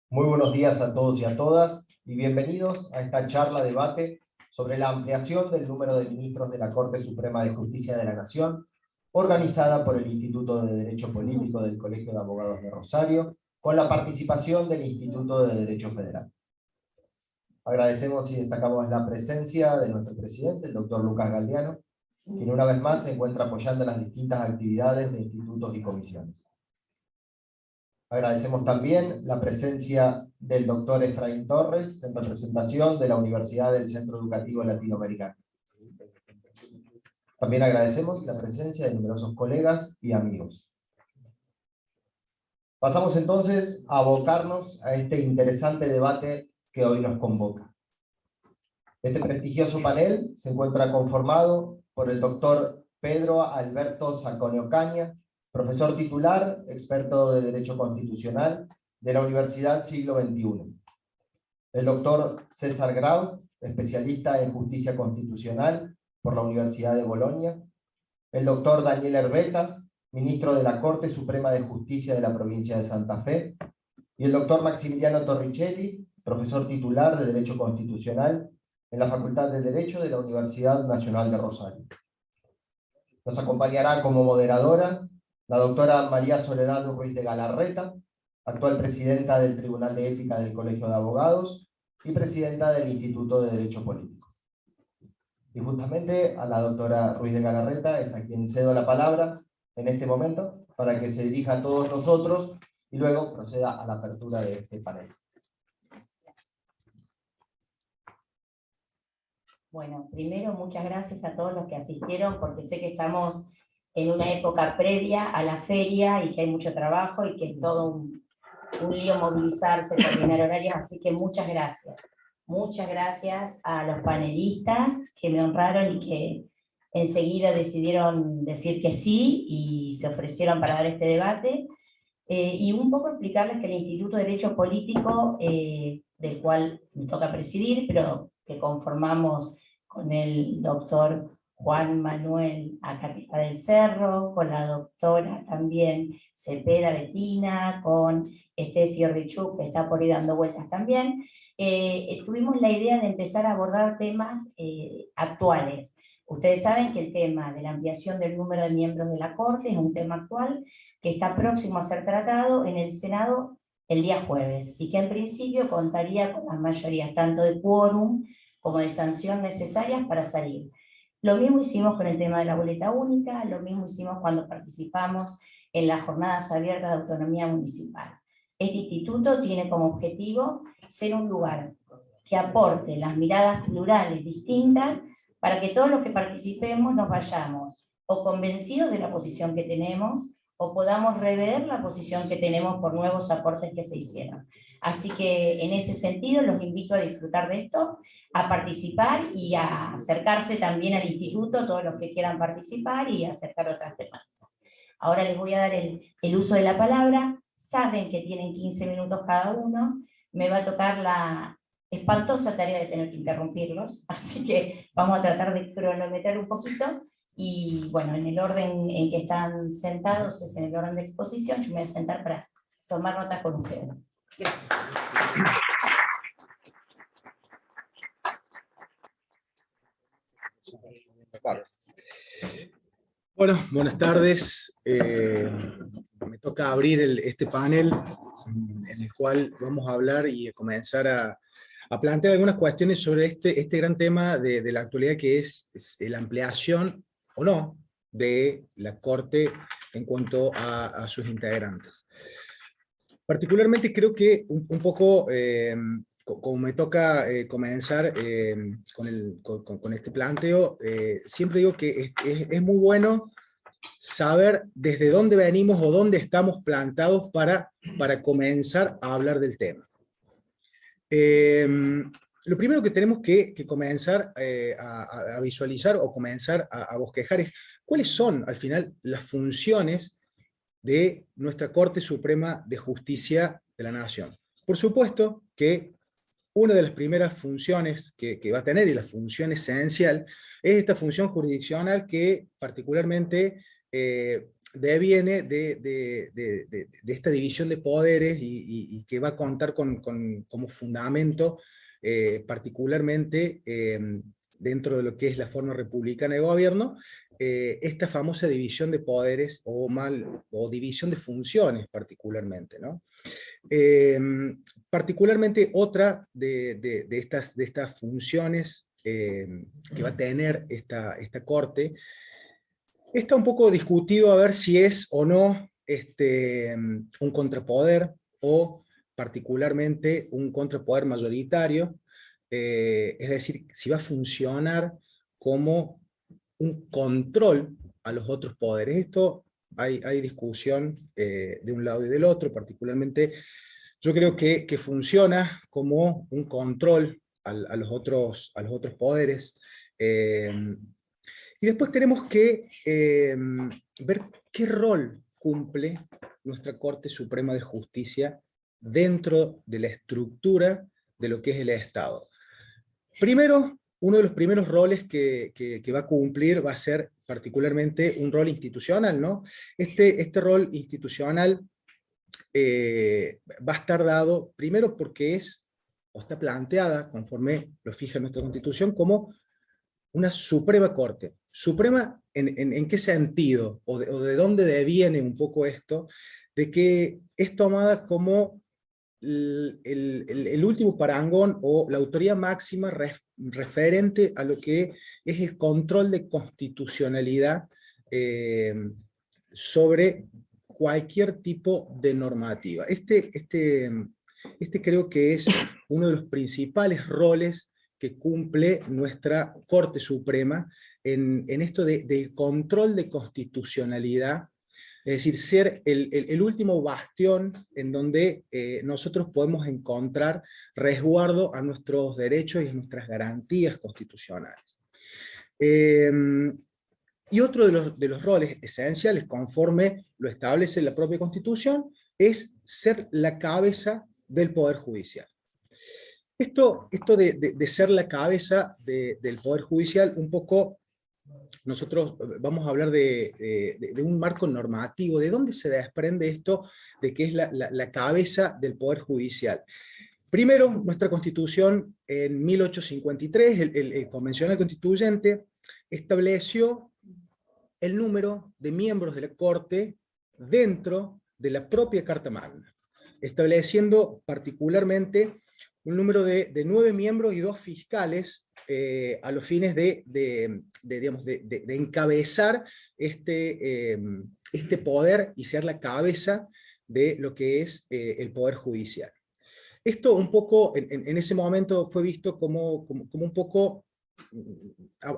Muy buenos días a todos y a todas, y bienvenidos a esta charla debate sobre la ampliación del número de ministros de la Corte Suprema de Justicia de la Nación, organizada por el Instituto de Derecho Político del Colegio de Abogados de Rosario, con la participación del Instituto de Derecho Federal. Agradecemos y destacamos la presencia de nuestro presidente, el doctor Lucas Galdiano, quien una vez más se encuentra apoyando las distintas actividades de institutos y comisiones. Agradecemos también la presencia del doctor Efraín Torres, en representación de la Universidad del Centro Educativo Latinoamericano. También agradecemos la presencia de numerosos colegas y amigos. Pasamos entonces a abocarnos a este interesante debate que hoy nos convoca. Este prestigioso panel se encuentra conformado por el doctor Pedro Alberto Zaccone Ocaña, profesor titular, experto de Derecho Constitucional de la Universidad Siglo XXI. El doctor César Grau, especialista en Justicia Constitucional por la Universidad de Bolonia. El doctor Daniel Herbeta, ministro de la Corte Suprema de Justicia de la provincia de Santa Fe. Y el doctor Maximiliano Torricelli, profesor titular de Derecho Constitucional en la Facultad de Derecho de la Universidad Nacional de Rosario. Nos acompañará como moderadora la doctora María Soledad Ruiz de Galarreta, actual presidenta del Tribunal de Ética del Colegio de Abogados y presidenta del Instituto de Derecho Político. Y justamente a la doctora Ruiz de Galarreta es a quien cedo la palabra en este momento para que se dirija a todos nosotros y luego proceda a la apertura de este panel. Bueno, primero muchas gracias a todos los que asistieron, porque sé que estamos en una época previa a la feria y que hay mucho trabajo y que es todo un lío movilizarse, coordinar horarios, así que muchas gracias. Muchas gracias a los panelistas que me honraron y que enseguida decidieron decir que sí y se ofrecieron para dar este debate. Y un poco explicarles que el Instituto de Derecho Político, del cual me toca presidir, pero que conformamos con el doctor Juan Manuel Acatita del Cerro, con la doctora también Cepeda Betina, con Estefi Ordichuk, que está por ahí dando vueltas también, tuvimos la idea de empezar a abordar temas actuales. Ustedes saben que el tema de la ampliación del número de miembros de la Corte es un tema actual que está próximo a ser tratado en el Senado el día jueves, y que en principio contaría con las mayorías tanto de quórum como de sanción necesarias para salir. Lo mismo hicimos con el tema de la boleta única, lo mismo hicimos cuando participamos en las jornadas abiertas de autonomía municipal. Este instituto tiene como objetivo ser un lugar que aporte las miradas plurales distintas para que todos los que participemos nos vayamos o convencidos de la posición que tenemos o podamos rever la posición que tenemos por nuevos aportes que se hicieron. Así que en ese sentido los invito a disfrutar de esto, a participar y a acercarse también al instituto, todos los que quieran participar y acercar otras temáticas. Ahora les voy a dar el uso de la palabra. Saben que tienen 15 minutos cada uno, me va a tocar la espantosa tarea de tener que interrumpirlos, así que vamos a tratar de cronometrar un poquito, y bueno, en el orden en que están sentados es en el orden de exposición. Yo me voy a sentar para tomar notas con ustedes. Gracias. Bueno, buenas tardes. Me toca abrir este panel en el cual vamos a hablar y a comenzar a plantear algunas cuestiones sobre este gran tema de la actualidad, que es la ampliación o no de la Corte en cuanto a sus integrantes. Particularmente creo que un poco, como me toca comenzar con este planteo, siempre digo que es muy bueno saber desde dónde venimos o dónde estamos plantados para comenzar a hablar del tema. Lo primero que tenemos que comenzar a visualizar o comenzar a bosquejar es cuáles son al final las funciones de nuestra Corte Suprema de Justicia de la Nación. Por supuesto que una de las primeras funciones que va a tener, y la función esencial, es esta función jurisdiccional que particularmente deviene de esta división de poderes y que va a contar como fundamento, particularmente dentro de lo que es la forma republicana de gobierno, esta famosa división de poderes o división de funciones particularmente, ¿no? Particularmente otra de estas funciones que va a tener esta Corte, está un poco discutido a ver si es o no un contrapoder, o particularmente un contrapoder mayoritario, es decir, si va a funcionar como un control a los otros poderes. Esto hay discusión de un lado y del otro, particularmente yo creo que funciona como un control a los otros poderes. Y después tenemos que ver qué rol cumple nuestra Corte Suprema de Justicia dentro de la estructura de lo que es el Estado. Primero, uno de los primeros roles que va a cumplir va a ser particularmente un rol institucional, ¿no? Este rol institucional va a estar dado, primero porque está planteada, conforme lo fija nuestra Constitución, como una Suprema Corte. ¿Suprema en qué sentido? ¿O de dónde deviene un poco esto? De que es tomada como el último parangón o la autoridad máxima referente a lo que es el control de constitucionalidad sobre cualquier tipo de normativa. Este creo que es uno de los principales roles que cumple nuestra Corte Suprema en esto del control de constitucionalidad, es decir, ser el último bastión en donde nosotros podemos encontrar resguardo a nuestros derechos y a nuestras garantías constitucionales. Y otro de los roles esenciales, conforme lo establece la propia Constitución, es ser la cabeza del Poder Judicial. Esto de ser la cabeza del Poder Judicial, un poco, nosotros vamos a hablar de un marco normativo, de dónde se desprende esto de que es la cabeza del Poder Judicial. Primero, nuestra Constitución en 1853, el Convencional Constituyente, estableció el número de miembros de la Corte dentro de la propia Carta Magna, estableciendo particularmente un número de 9 miembros y 2 fiscales a los fines de encabezar este poder y ser la cabeza de lo que es el Poder Judicial. Esto un poco, en ese momento fue visto como un poco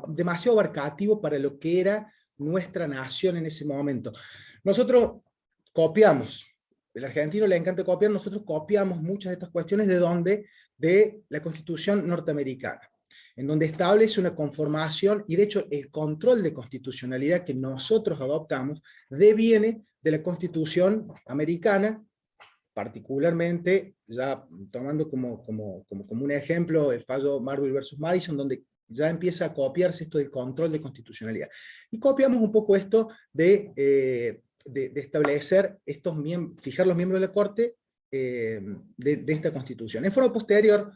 demasiado abarcativo para lo que era nuestra nación en ese momento. Nosotros copiamos, el argentino le encanta copiar, nosotros copiamos muchas de estas cuestiones de la Constitución norteamericana, en donde establece una conformación, y de hecho el control de constitucionalidad que nosotros adoptamos deviene de la Constitución americana, particularmente, ya tomando como un ejemplo el fallo Marbury versus Madison, donde ya empieza a copiarse esto del control de constitucionalidad. Y copiamos un poco esto de establecer fijar los miembros de la Corte de esta Constitución. En forma posterior,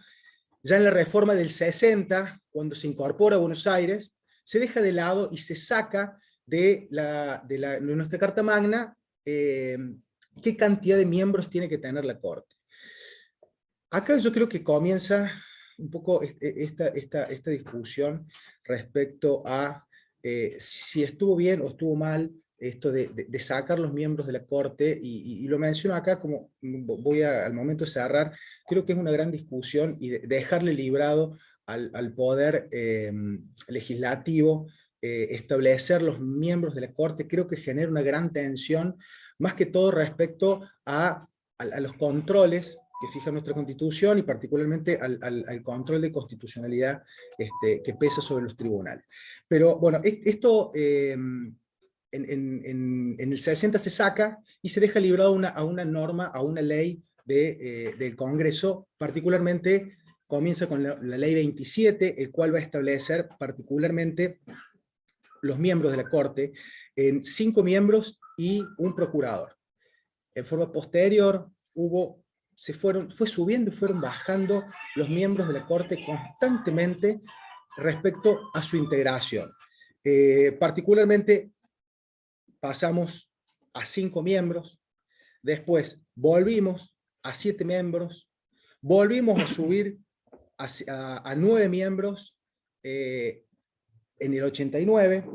ya en la reforma del 60, cuando se incorpora a Buenos Aires, se deja de lado y se saca de nuestra Carta Magna qué cantidad de miembros tiene que tener la Corte. Acá yo creo que comienza un poco esta discusión respecto a si estuvo bien o estuvo mal esto de sacar los miembros de la Corte, y lo menciono acá como voy al momento de cerrar. Creo que es una gran discusión y dejarle librado al poder legislativo establecer los miembros de la Corte. Creo que genera una gran tensión, más que todo respecto a los controles que fija nuestra Constitución, y particularmente al control de constitucionalidad que pesa sobre los tribunales. Pero bueno, esto en el 60 se saca y se deja librado a una norma, a una ley del Congreso. Particularmente comienza con la ley 27, el cual va a establecer particularmente los miembros de la Corte en 5 miembros y un procurador. En forma posterior fue subiendo y fueron bajando los miembros de la Corte constantemente respecto a su integración. Particularmente pasamos a 5 miembros, después volvimos a 7 miembros, volvimos a subir a 9 miembros en el 89,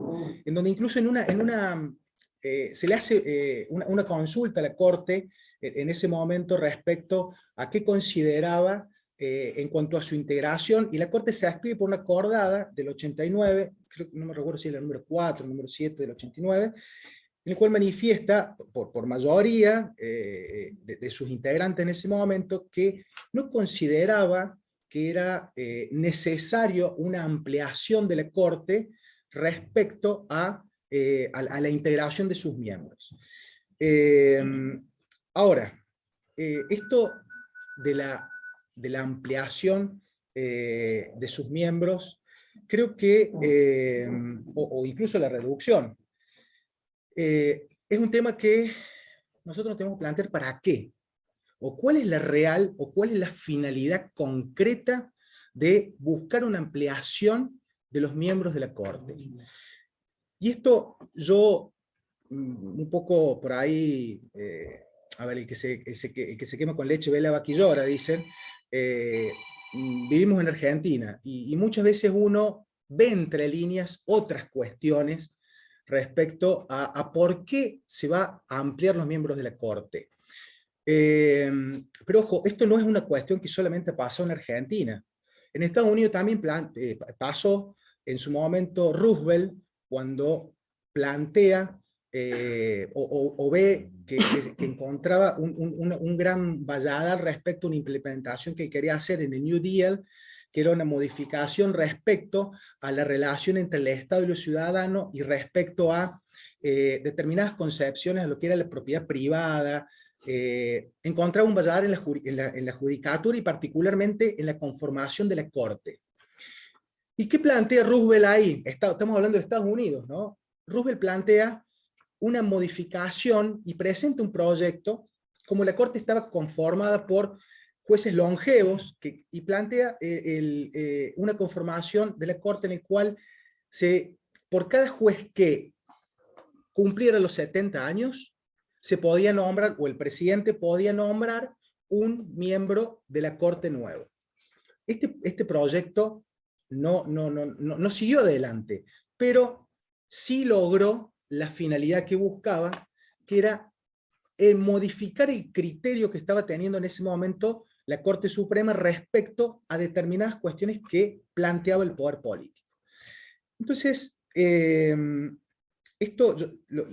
en donde incluso se le hace una consulta a la Corte en ese momento respecto a qué consideraba en cuanto a su integración, y la Corte se adscribe por una acordada del 89, creo, no me recuerdo si era el número 4 o el número 7 del 89, en el cual manifiesta por mayoría de sus integrantes en ese momento que no consideraba que era necesario una ampliación de la Corte respecto a la integración de sus miembros. Ahora, esto de la ampliación de sus miembros, creo que, o incluso la reducción, es un tema que nosotros nos tenemos que plantear para qué, o cuál es la real, o cuál es la finalidad concreta de buscar una ampliación de los miembros de la Corte. Y esto yo, un poco por ahí, a ver, el que se quema con leche ve la vaca y llora, dicen, vivimos en Argentina, y muchas veces uno ve entre líneas otras cuestiones respecto a por qué se va a ampliar los miembros de la Corte. Pero ojo, esto no es una cuestión que solamente pasó en Argentina. En Estados Unidos también pasó en su momento Roosevelt, cuando plantea o ve que encontraba un gran valladal respecto a una implementación que quería hacer en el New Deal, que era una modificación respecto a la relación entre el Estado y los ciudadanos y respecto a determinadas concepciones de lo que era la propiedad privada. Encontraba un valladal en la judicatura y particularmente en la conformación de la Corte. ¿Y qué plantea Roosevelt ahí? Estamos hablando de Estados Unidos, ¿no? Roosevelt plantea una modificación y presenta un proyecto, como la Corte estaba conformada por jueces longevos, y plantea una conformación de la Corte en la cual por cada juez que cumpliera los 70 años, se podía nombrar, o el presidente podía nombrar, un miembro de la Corte nuevo. Este proyecto no siguió adelante, pero sí logró la finalidad que buscaba, que era modificar el criterio que estaba teniendo en ese momento la Corte Suprema respecto a determinadas cuestiones que planteaba el poder político. Entonces,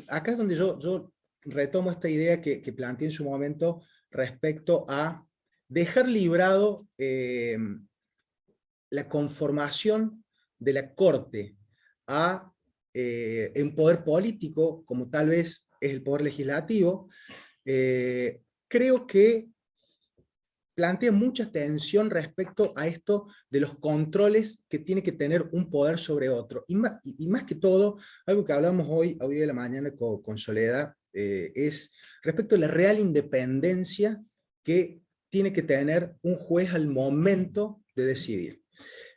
acá es donde yo retomo esta idea que planteé en su momento respecto a dejar librado la conformación de la Corte a un poder político, como tal vez es el poder legislativo. Creo que plantea mucha tensión respecto a esto de los controles que tiene que tener un poder sobre otro. Y más que todo, algo que hablamos hoy de la mañana con Soledad, es respecto a la real independencia que tiene que tener un juez al momento de decidir.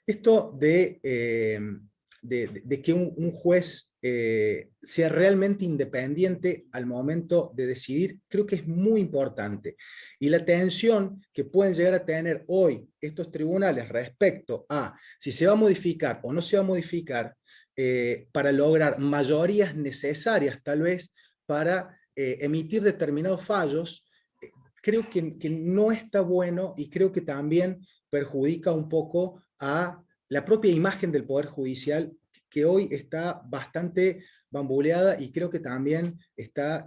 Esto de que un juez sea realmente independiente al momento de decidir, creo que es muy importante. Y la tensión que pueden llegar a tener hoy estos tribunales respecto a si se va a modificar o no se va a modificar, para lograr mayorías necesarias tal vez para emitir determinados fallos, creo que no está bueno, y creo que también perjudica un poco a la propia imagen del Poder Judicial, que hoy está bastante bamboleada y creo que también está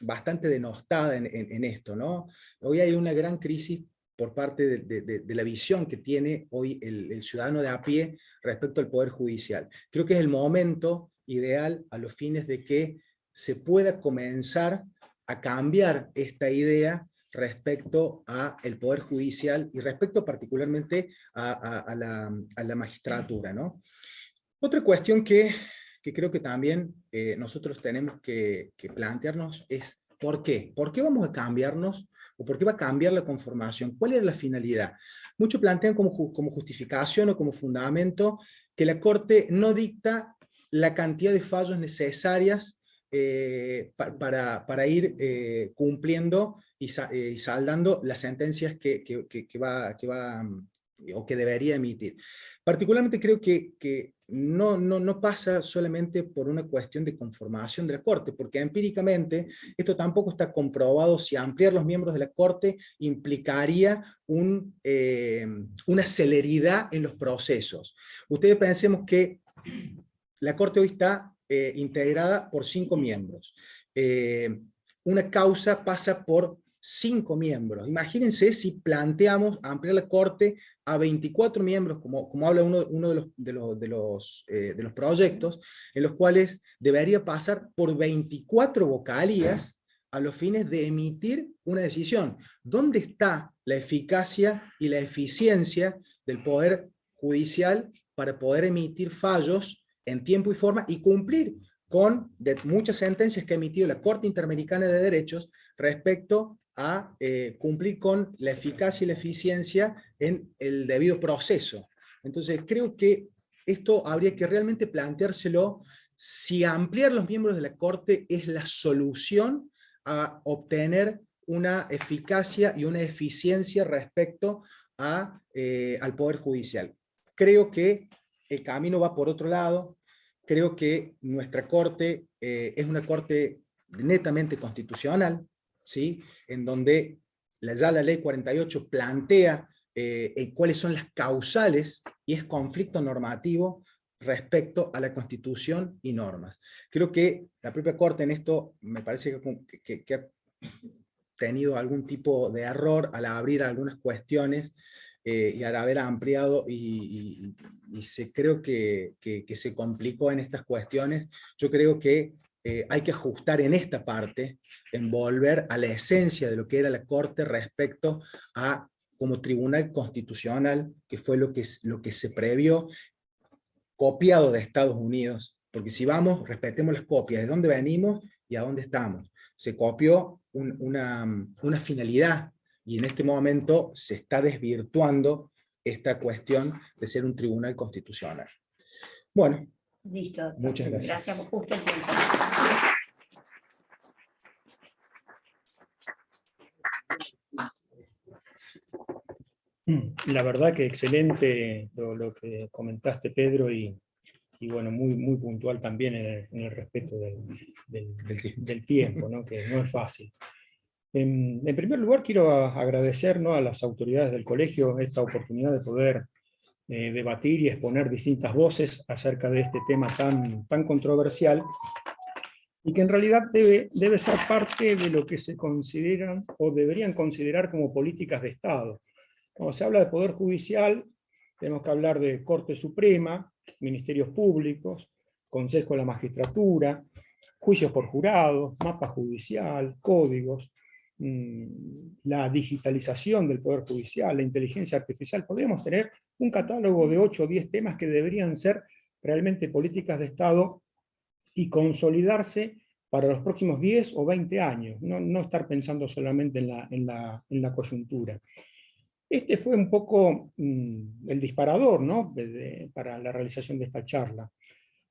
bastante denostada en esto, ¿no? Hoy hay una gran crisis por parte de la visión que tiene hoy el ciudadano de a pie respecto al Poder Judicial. Creo que es el momento ideal a los fines de que se pueda comenzar a cambiar esta idea respecto al Poder Judicial y respecto particularmente a la magistratura, ¿no? Otra cuestión que que creo que también nosotros tenemos que plantearnos es ¿por qué? ¿Por qué vamos a cambiarnos? ¿O por qué va a cambiar la conformación? ¿Cuál era la finalidad? Muchos plantean como justificación o como fundamento que la Corte no dicta la cantidad de fallos necesarias para ir cumpliendo y saldando las sentencias que va o que debería emitir. Particularmente creo que no pasa solamente por una cuestión de conformación de la Corte, porque empíricamente esto tampoco está comprobado si ampliar los miembros de la Corte implicaría una celeridad en los procesos. Ustedes pensemos que la Corte hoy está integrada por 5 miembros. Una causa pasa por 5 miembros. Imagínense si planteamos ampliar la Corte a 24 miembros, como habla uno de los proyectos, en los cuales debería pasar por 24 vocalías a los fines de emitir una decisión. ¿Dónde está la eficacia y la eficiencia del Poder Judicial para poder emitir fallos en tiempo y forma y cumplir con muchas sentencias que ha emitido la Corte Interamericana de Derechos respecto a cumplir con la eficacia y la eficiencia en el debido proceso? Entonces creo que esto habría que realmente planteárselo si ampliar los miembros de la Corte es la solución a obtener una eficacia y una eficiencia respecto al Poder Judicial. Creo que el camino va por otro lado. Creo que nuestra Corte es una Corte netamente constitucional, ¿sí? En donde ya la Ley 48 plantea cuáles son las causales y es conflicto normativo respecto a la Constitución y normas. Creo que la propia Corte en esto me parece que ha tenido algún tipo de error al abrir algunas cuestiones y al haber ampliado creo que se complicó en estas cuestiones. Yo creo que hay que ajustar en esta parte, en volver a la esencia de lo que era la Corte respecto a como tribunal constitucional, que fue lo que se previó, copiado de Estados Unidos, porque si vamos, respetemos las copias, de dónde venimos y a dónde estamos. Se copió una finalidad, y en este momento se está desvirtuando esta cuestión de ser un tribunal constitucional. Bueno, listo. Muchas gracias. Gracias, justo el tiempo. La verdad que excelente lo que comentaste, Pedro, y bueno, muy puntual también en el respeto del tiempo, ¿no? Que no es fácil. En primer lugar, quiero agradecer, ¿no?, a las autoridades del colegio esta oportunidad de poder debatir y exponer distintas voces acerca de este tema tan controversial, y que en realidad debe ser parte de lo que se consideran o deberían considerar como políticas de Estado. Cuando se habla de Poder Judicial, tenemos que hablar de Corte Suprema, Ministerios Públicos, Consejo de la Magistratura, juicios por jurados, mapa judicial, códigos, la digitalización del Poder Judicial, la inteligencia artificial. Podríamos tener un catálogo de 8 o 10 temas que deberían ser realmente políticas de Estado y consolidarse para los próximos 10 o 20 años, no estar pensando solamente en la coyuntura. Este fue un poco el disparador, ¿no?, para la realización de esta charla.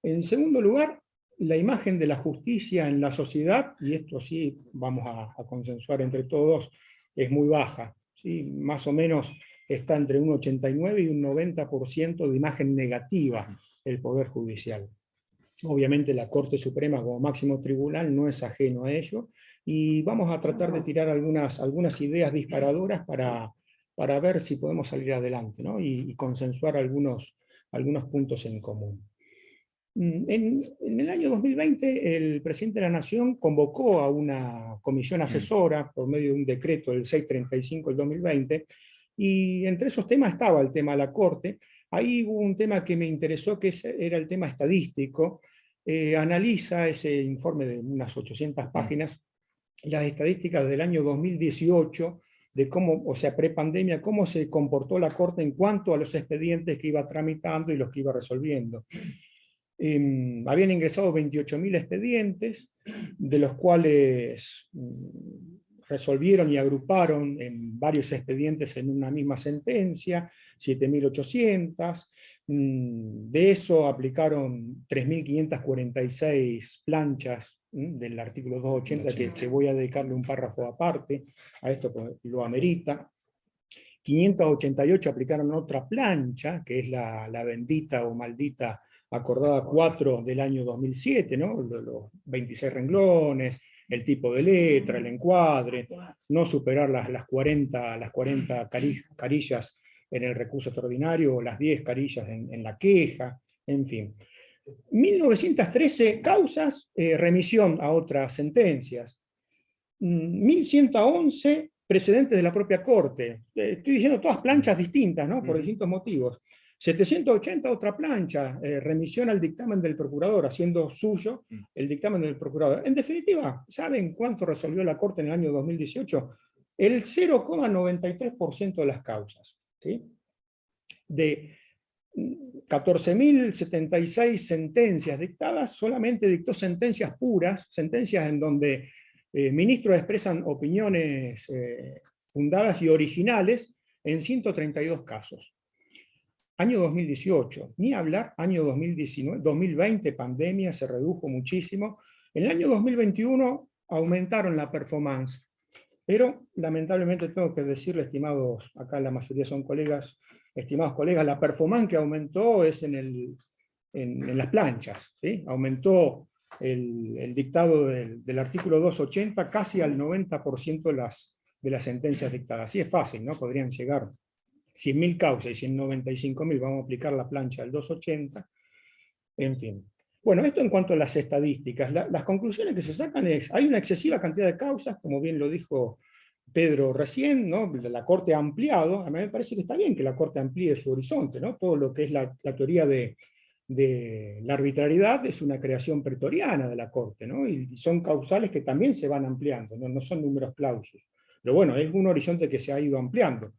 En segundo lugar, la imagen de la justicia en la sociedad, y esto sí vamos a consensuar entre todos, es muy baja, ¿sí? Más o menos está entre un 89 y un 90% de imagen negativa el Poder Judicial. Obviamente la Corte Suprema como máximo tribunal no es ajeno a ello, y vamos a tratar de tirar algunas ideas disparadoras para ver si podemos salir adelante, ¿no?, y consensuar algunos puntos en común. En el año 2020 el presidente de la Nación convocó a una comisión asesora por medio de un decreto del 635 del 2020, y entre esos temas estaba el tema de la Corte. Ahí hubo un tema que me interesó, que era el tema estadístico. Analiza ese informe de unas 800 páginas, las estadísticas del año 2018, de cómo, o sea, prepandemia, cómo se comportó la Corte en cuanto a los expedientes que iba tramitando y los que iba resolviendo. Habían ingresado 28.000 expedientes, de los cuales resolvieron y agruparon en varios expedientes en una misma sentencia, 7.800. De eso aplicaron 3.546 planchas del artículo 280, que voy a dedicarle un párrafo aparte, a esto lo amerita. 588 aplicaron otra plancha, que es la bendita o maldita acordada 4 del año 2007, ¿no? Los 26 renglones, el tipo de letra, el encuadre, no superar las 40 carillas en el recurso extraordinario o las 10 carillas en la queja, en fin. 1913 causas, remisión a otras sentencias. 1111 precedentes de la propia Corte. Estoy diciendo todas planchas distintas, ¿no? Por distintos motivos. 780 otra plancha, remisión al dictamen del procurador, haciendo suyo el dictamen del procurador. En definitiva, ¿saben cuánto resolvió la Corte en el año 2018? El 0,93% de las causas. ¿Sí? De 14.076 sentencias dictadas, solamente dictó sentencias puras, sentencias en donde ministros expresan opiniones fundadas y originales en 132 casos. Año 2018, ni hablar, año 2019, 2020, pandemia, se redujo muchísimo. En el año 2021 aumentaron la performance, pero lamentablemente tengo que decirle, estimados, acá la mayoría son colegas, estimados colegas, la performance que aumentó es en las planchas, ¿sí? Aumentó el dictado del artículo 280 casi al 90% de las sentencias dictadas. Así es fácil, ¿no? Podrían llegar 100.000 causas y 195.000, vamos a aplicar la plancha del 280, en fin. Bueno, esto en cuanto a las estadísticas. Las conclusiones que se sacan es, hay una excesiva cantidad de causas, como bien lo dijo Pedro recién, ¿no? La Corte ha ampliado, a mí me parece que está bien que la Corte amplíe su horizonte, ¿no? Todo lo que es la teoría de la arbitrariedad es una creación pretoriana de la Corte, ¿no? Y son causales que también se van ampliando, no son números clausus. Pero bueno, es un horizonte que se ha ido ampliando.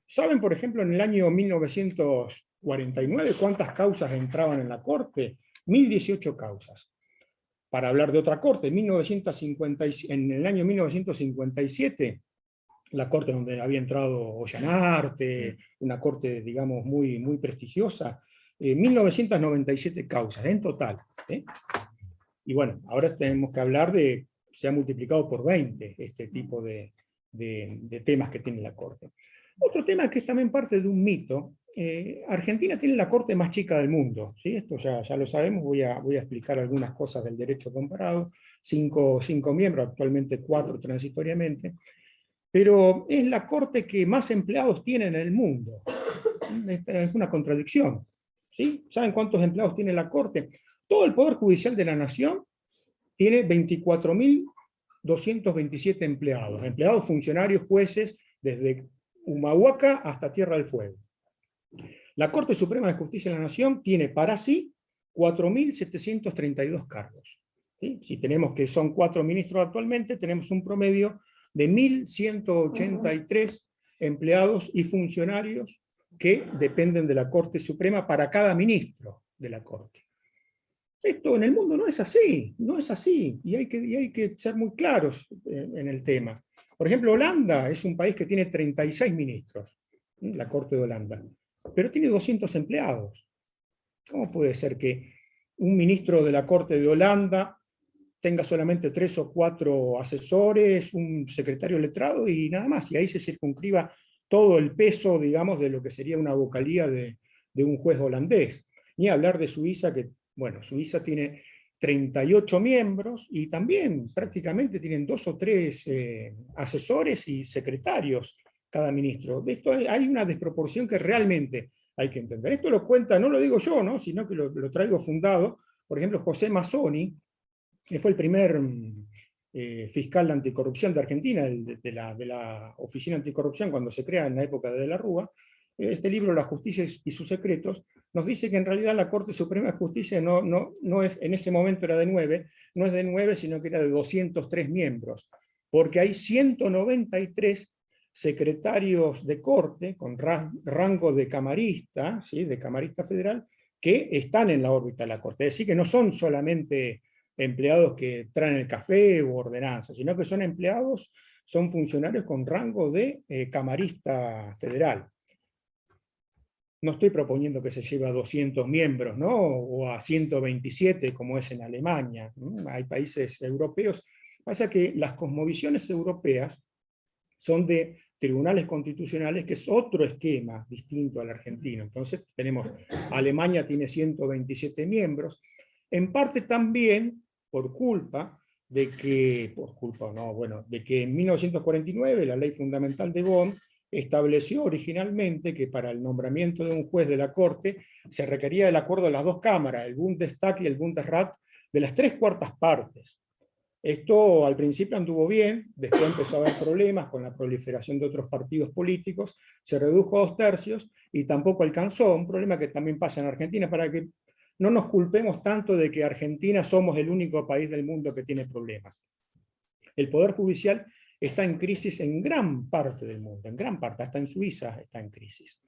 ¿Saben, por ejemplo, en el año 1949 cuántas causas entraban en la Corte? 1.018 causas. Para hablar de otra Corte, en el año 1957, la Corte donde había entrado Ollanarte, una Corte, digamos, muy, muy prestigiosa, 1.997 causas en total. Y bueno, ahora tenemos que hablar de, se ha multiplicado por 20 este tipo de temas que tiene la Corte. Otro tema que es también parte de un mito, Argentina tiene la Corte más chica del mundo, ¿sí? Esto ya lo sabemos, voy a explicar algunas cosas del derecho comparado, 5 miembros, actualmente 4 transitoriamente, pero es la Corte que más empleados tiene en el mundo. Es una contradicción, ¿sí? ¿Saben cuántos empleados tiene la Corte? Todo el Poder Judicial de la Nación tiene 24.227 empleados, funcionarios, jueces, desde Humahuaca hasta Tierra del Fuego. La Corte Suprema de Justicia de la Nación tiene para sí 4.732 cargos. ¿Sí? Si tenemos que son 4 ministros actualmente, tenemos un promedio de 1.183 empleados y funcionarios que dependen de la Corte Suprema para cada ministro de la Corte. Esto en el mundo no es así, y hay que ser muy claros en el tema. Por ejemplo, Holanda es un país que tiene 36 ministros, la Corte de Holanda, pero tiene 200 empleados. ¿Cómo puede ser que un ministro de la Corte de Holanda tenga solamente 3 o 4 asesores, un secretario letrado y nada más, y ahí se circunscriba todo el peso, digamos, de lo que sería una vocalía de un juez holandés? Ni hablar de Suiza, que, bueno, Suiza tiene 38 miembros y también prácticamente tienen 2 o 3 asesores y secretarios cada ministro. De esto hay una desproporción que realmente hay que entender. Esto lo cuenta, no lo digo yo, ¿no? Sino que lo traigo fundado, por ejemplo, José Mazzoni, que fue el primer fiscal de anticorrupción de Argentina, de la Oficina Anticorrupción, cuando se crea en la época de la Rúa. Este libro, La Justicia y sus secretos, nos dice que en realidad la Corte Suprema de Justicia no es, en ese momento era de 9, no es de 9, sino que era de 203 miembros, porque hay 193 secretarios de Corte, con rango de camarista, ¿sí? De camarista federal, que están en la órbita de la Corte. Es decir, que no son solamente empleados que traen el café o ordenanzas, sino que son empleados, son funcionarios con rango de camarista federal. No estoy proponiendo que se lleve a 200 miembros, ¿no? O a 127 como es en Alemania, ¿no? Hay países europeos. Pasa que las cosmovisiones europeas son de tribunales constitucionales, que es otro esquema distinto al argentino. Entonces tenemos, Alemania tiene 127 miembros, en parte también por culpa de que, de que en 1949 la ley fundamental de Bonn estableció originalmente que para el nombramiento de un juez de la Corte se requería el acuerdo de las dos cámaras, el Bundestag y el Bundesrat, de las 3/4 partes. Esto al principio anduvo bien, después empezó a haber problemas con la proliferación de otros partidos políticos, se redujo a 2/3 y tampoco alcanzó, un problema que también pasa en Argentina, para que no nos culpemos tanto de que Argentina somos el único país del mundo que tiene problemas. El Poder Judicial está en crisis en gran parte del mundo, en gran parte, hasta en Suiza está en crisis.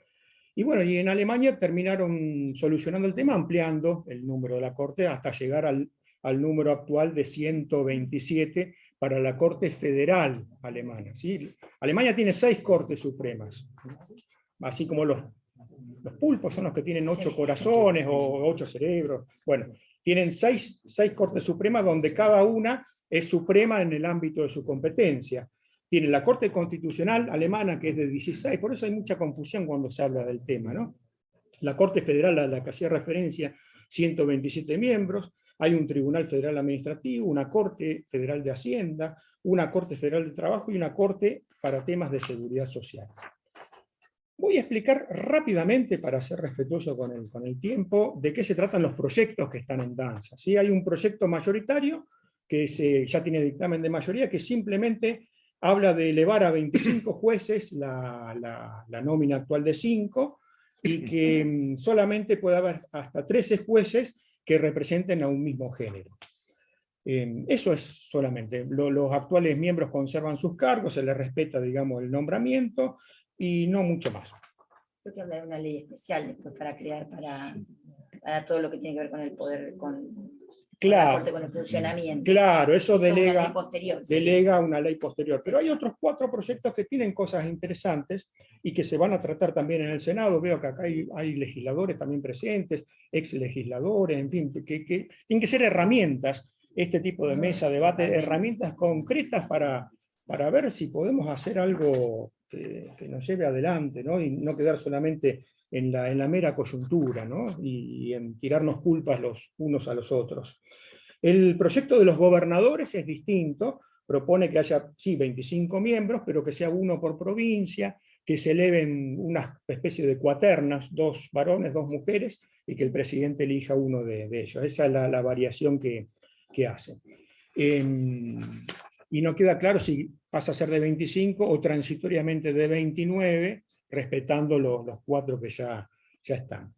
Y bueno, y en Alemania terminaron solucionando el tema, ampliando el número de la Corte hasta llegar al número actual de 127 para la Corte Federal alemana, ¿sí? Alemania tiene 6 Cortes Supremas, así como los pulpos son los que tienen 8 corazones o 8 cerebros. Bueno, tienen 6 Cortes Supremas donde cada una es suprema en el ámbito de su competencia. Tiene la Corte Constitucional alemana, que es de 16, por eso hay mucha confusión cuando se habla del tema, ¿no? La Corte Federal a la que hacía referencia, 127 miembros, hay un Tribunal Federal Administrativo, una Corte Federal de Hacienda, una Corte Federal de Trabajo y una Corte para temas de seguridad social. Voy a explicar rápidamente, para ser respetuoso con el tiempo, de qué se tratan los proyectos que están en danza. ¿Sí? Hay un proyecto mayoritario, que ya tiene dictamen de mayoría, que simplemente habla de elevar a 25 jueces la nómina actual de 5, y que solamente puede haber hasta 13 jueces que representen a un mismo género. Eso es solamente. Los actuales miembros conservan sus cargos, se les respeta, digamos, el nombramiento, y no mucho más. Creo que habrá una ley especial después para crear para todo lo que tiene que ver con el poder, con la Corte, con el funcionamiento. Claro, eso delega una ley posterior, delega una ley posterior. Pero hay otros 4 proyectos que tienen cosas interesantes y que se van a tratar también en el Senado. Veo que acá hay legisladores también presentes, ex legisladores, en fin, que tienen que ser herramientas, este tipo de mesa, debate, herramientas concretas para ver si podemos hacer algo que nos lleve adelante, ¿no? Y no quedar solamente en la mera coyuntura, ¿no? Y en tirarnos culpas los unos a los otros. El proyecto de los gobernadores es distinto, propone que haya, sí, 25 miembros, pero que sea 1 por provincia, que se eleven una especie de cuaternas, 2 varones, 2 mujeres, y que el presidente elija uno de ellos. Esa es la variación que hacen. Y no queda claro si pasa a ser de 25 o transitoriamente de 29, respetando los 4 que ya están.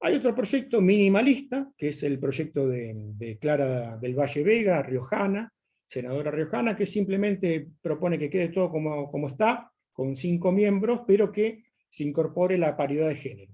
Hay otro proyecto minimalista, que es el proyecto de Clara del Valle Vega, riojana, senadora riojana, que simplemente propone que quede todo como está, con 5 miembros, pero que se incorpore la paridad de género.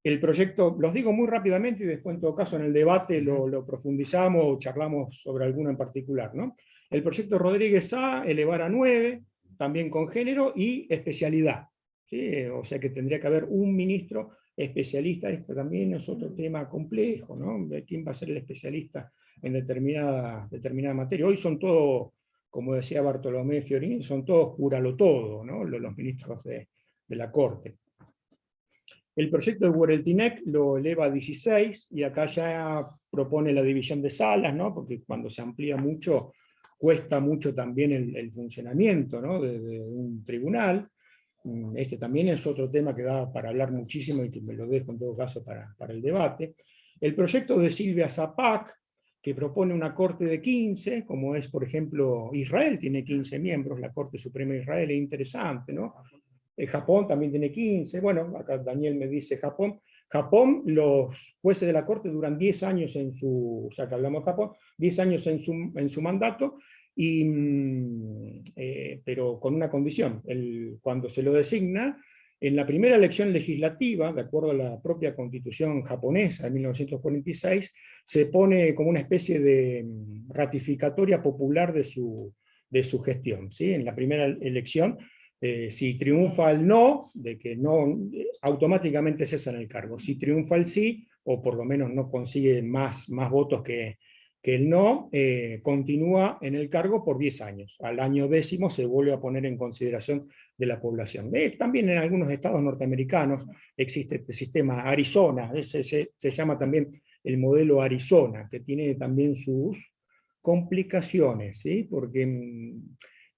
El proyecto, los digo muy rápidamente y después en todo caso en el debate lo profundizamos o charlamos sobre alguno en particular, ¿no? El proyecto Rodríguez A, elevar a 9, también con género y especialidad, ¿sí? O sea que tendría que haber un ministro especialista. Esto también es otro tema complejo, ¿no? ¿Quién va a ser el especialista en determinada materia? Hoy son todos, como decía Bartolomé Fiorini, son todos júralo todo, ¿no? Los ministros de la Corte. El proyecto de Huereltinec lo eleva a 16, y acá ya propone la división de salas, ¿no? Porque cuando se amplía mucho, cuesta mucho también el funcionamiento, ¿no? de un tribunal. Este también es otro tema que da para hablar muchísimo y que me lo dejo en todo caso para el debate. El proyecto de Silvia Zapac, que propone una corte de 15, como es, por ejemplo, Israel tiene 15 miembros, la Corte Suprema de Israel es interesante, ¿no? Japón también tiene 15, bueno, acá Daniel me dice Japón. Japón, los jueces de la Corte duran 10 años o sea que hablamos de Japón, 10 años en su mandato, pero con una condición: cuando se lo designa, En la primera elección legislativa, de acuerdo a la propia constitución japonesa de 1946, se pone como una especie de ratificatoria popular de su gestión, ¿sí? En la primera elección, si triunfa el no, de que no, automáticamente cesa en el cargo. Si triunfa el sí, o por lo menos no consigue más votos que el no, continúa en el cargo por 10 años. Al año 10º se vuelve a poner en consideración de la población. También en algunos estados norteamericanos existe este sistema Arizona, se llama también el modelo Arizona, que tiene también sus complicaciones, ¿sí? Porque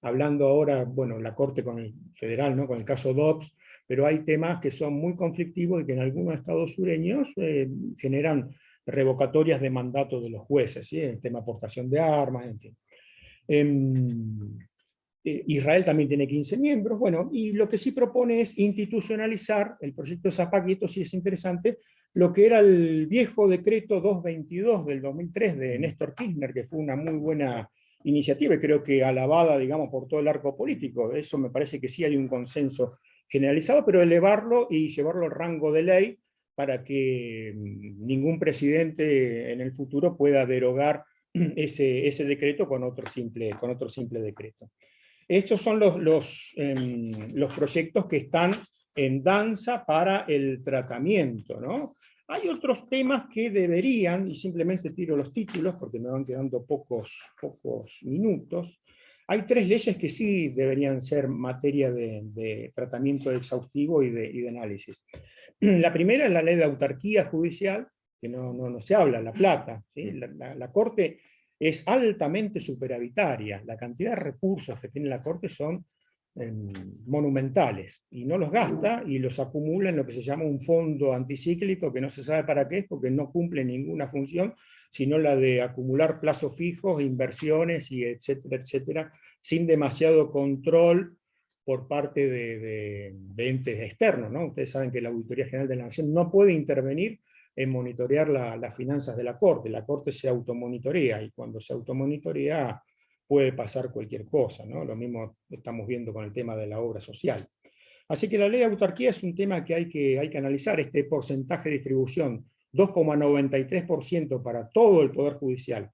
hablando ahora, bueno, la Corte con el federal, ¿no? Con el caso Dobbs, pero hay temas que son muy conflictivos y que en algunos estados sureños generan revocatorias de mandato de los jueces, ¿sí? El tema de aportación de armas, en fin. Israel también tiene 15 miembros, bueno, y lo que sí propone es institucionalizar el proyecto Zapag, y esto sí es interesante, lo que era el viejo decreto 222 del 2003 de Néstor Kirchner, que fue una muy buena iniciativa, y creo que alabada, digamos, por todo el arco político. Eso me parece que sí hay un consenso generalizado, pero elevarlo y llevarlo al rango de ley para que ningún presidente en el futuro pueda derogar ese decreto con otro simple decreto. Estos son los proyectos que están en danza para el tratamiento, ¿no? Hay otros temas que deberían, y simplemente tiro los títulos porque me van quedando pocos minutos. Hay 3 leyes que sí deberían ser materia de tratamiento exhaustivo y de análisis. La primera es la ley de autarquía judicial, que no se habla, La Plata, ¿sí? La Corte es altamente superavitaria. La cantidad de recursos que tiene la Corte son monumentales, y no los gasta y los acumula en lo que se llama un fondo anticíclico, que no se sabe para qué es, porque no cumple ninguna función, sino la de acumular plazos fijos, inversiones, y etcétera, etcétera, sin demasiado control por parte de entes externos, ¿no? Ustedes saben que la Auditoría General de la Nación no puede intervenir en monitorear las finanzas de la Corte se automonitorea, y cuando se automonitorea puede pasar cualquier cosa, ¿no? Lo mismo estamos viendo con el tema de la obra social. Así que la ley de autarquía es un tema que hay que analizar, este porcentaje de distribución, 2,93% para todo el Poder Judicial,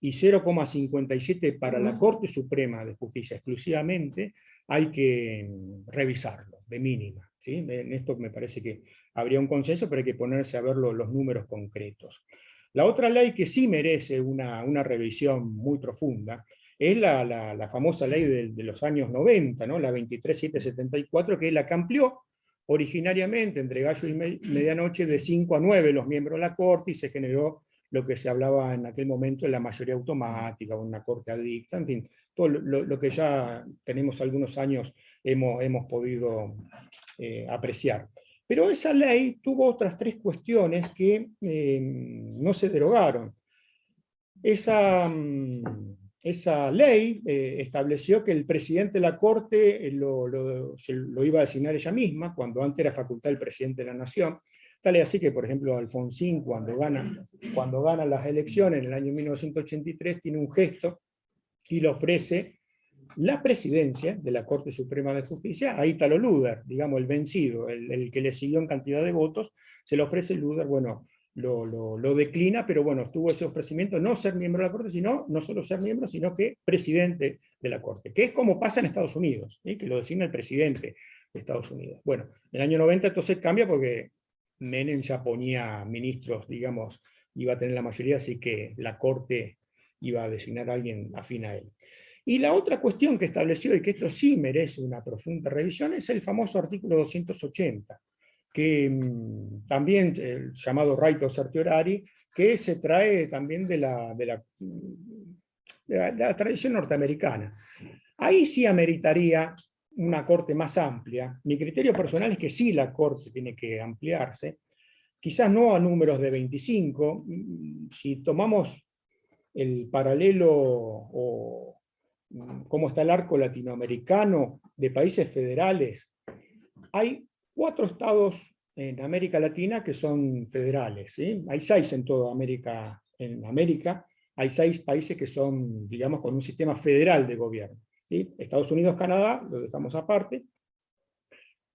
y 0,57% para la Corte Suprema de Justicia exclusivamente, hay que revisarlo, de mínima, ¿sí? En esto me parece que habría un consenso, pero hay que ponerse a ver los números concretos. La otra ley que sí merece una revisión muy profunda es la famosa ley de los años 90, ¿no? La 23774, que es la que amplió originariamente entre gallo y medianoche de 5 a 9 los miembros de la Corte, y se generó lo que se hablaba en aquel momento de la mayoría automática, una corte adicta, en fin, todo lo que ya tenemos algunos años hemos podido apreciar. Pero esa ley tuvo otras 3 cuestiones que no se derogaron. Esa ley estableció que el presidente de la Corte lo iba a designar ella misma, cuando antes era facultad del presidente de la Nación. Tal es así que, por ejemplo, Alfonsín, cuando gana las elecciones en el año 1983, tiene un gesto y le ofrece la presidencia de la Corte Suprema de Justicia a Ítalo Luder, digamos el vencido, el que le siguió en cantidad de votos, se le ofrece. Luder, bueno, lo declina, pero bueno, tuvo ese ofrecimiento, no ser miembro de la Corte, sino no solo ser miembro, sino que presidente de la Corte, que es como pasa en Estados Unidos, ¿sí? Que lo designa el presidente de Estados Unidos. Bueno, en el año 90 entonces cambia porque Menem ya ponía ministros, digamos, iba a tener la mayoría, así que la Corte iba a designar a alguien afín a él. Y la otra cuestión que estableció, y que esto sí merece una profunda revisión, es el famoso artículo 280, que también, el llamado Rito Certiorari, que se trae también de la tradición norteamericana. Ahí sí ameritaría una Corte más amplia. Mi criterio personal es que sí la Corte tiene que ampliarse, quizás no a números de 25, si tomamos el paralelo o cómo está el arco latinoamericano de países federales, hay 4 estados en América Latina que son federales, ¿sí? Hay 6 en toda América. En América hay 6 países que son, digamos, con un sistema federal de gobierno, ¿sí? Estados Unidos, Canadá, lo dejamos aparte.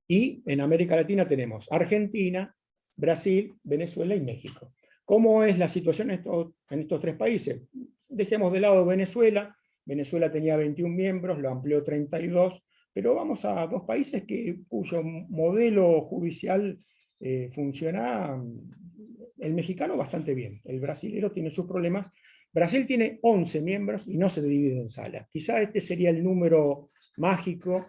Y en América Latina tenemos Argentina, Brasil, Venezuela y México. ¿Cómo es la situación en estos 3 países? Dejemos de lado Venezuela. Venezuela tenía 21 miembros, lo amplió 32, pero vamos a 2 países cuyo modelo judicial funciona, el mexicano bastante bien, el brasilero tiene sus problemas. Brasil tiene 11 miembros y no se divide en salas. Quizá este sería el número mágico,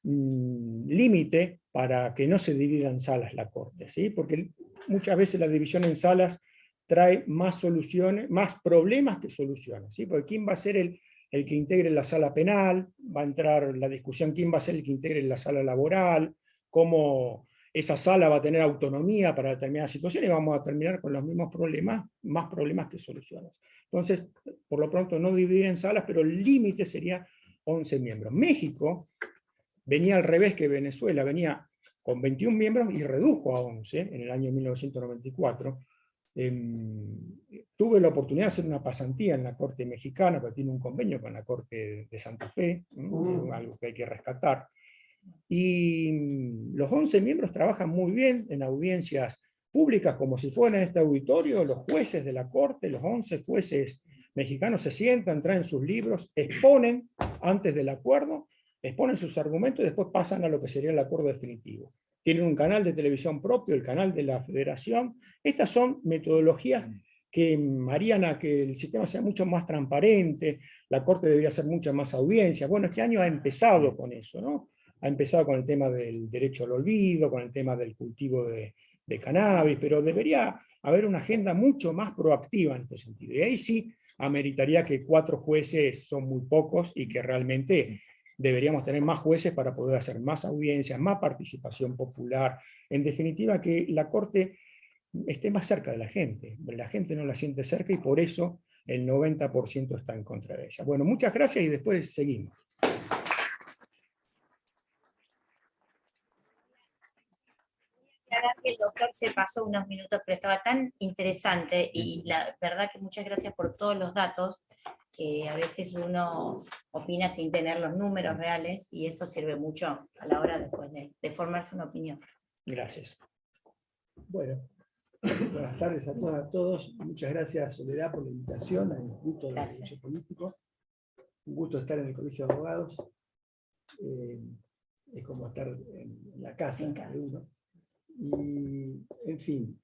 límite, para que no se divida en salas la Corte, ¿sí? Porque muchas veces la división en salas trae más soluciones, más problemas que soluciones, ¿sí? Porque ¿quién va a ser el que integre la sala penal? Va a entrar la discusión quién va a ser el que integre la sala laboral, cómo esa sala va a tener autonomía para determinadas situaciones, y vamos a terminar con los mismos problemas, más problemas que soluciones. Entonces, por lo pronto no dividir en salas, pero el límite sería 11 miembros. México venía al revés que Venezuela, venía con 21 miembros y redujo a 11 en el año 1994. Tuve la oportunidad de hacer una pasantía en la Corte Mexicana, porque tiene un convenio con la Corte de Santa Fe, algo que hay que rescatar. Y los 11 miembros trabajan muy bien en audiencias públicas, como si fueran en este auditorio. Los jueces de la Corte, los 11 jueces mexicanos se sientan, traen sus libros, exponen antes del acuerdo, exponen sus argumentos y después pasan a lo que sería el acuerdo definitivo. Tienen un canal de televisión propio, el canal de la Federación. Estas son metodologías que harían a que el sistema sea mucho más transparente, la Corte debería hacer muchas más audiencias. Bueno, este año ha empezado con eso, ¿no? Ha empezado con el tema del derecho al olvido, con el tema del cultivo de cannabis, pero debería haber una agenda mucho más proactiva en este sentido. Y ahí sí ameritaría que 4 jueces son muy pocos y que realmente deberíamos tener más jueces para poder hacer más audiencias, más participación popular. En definitiva, que la Corte esté más cerca de la gente no la siente cerca y por eso el 90% está en contra de ella. Bueno, muchas gracias y después seguimos. Que el doctor se pasó unos minutos, pero estaba tan interesante y la verdad que muchas gracias por todos los datos, que a veces uno opina sin tener los números reales y eso sirve mucho a la hora después de formarse una opinión. Gracias. Bueno, buenas tardes a todas y a todos. Muchas gracias, Soledad, por la invitación al Instituto de Derecho Político. Un gusto estar en el Colegio de Abogados. Es como estar en la casa de uno. Y, en fin,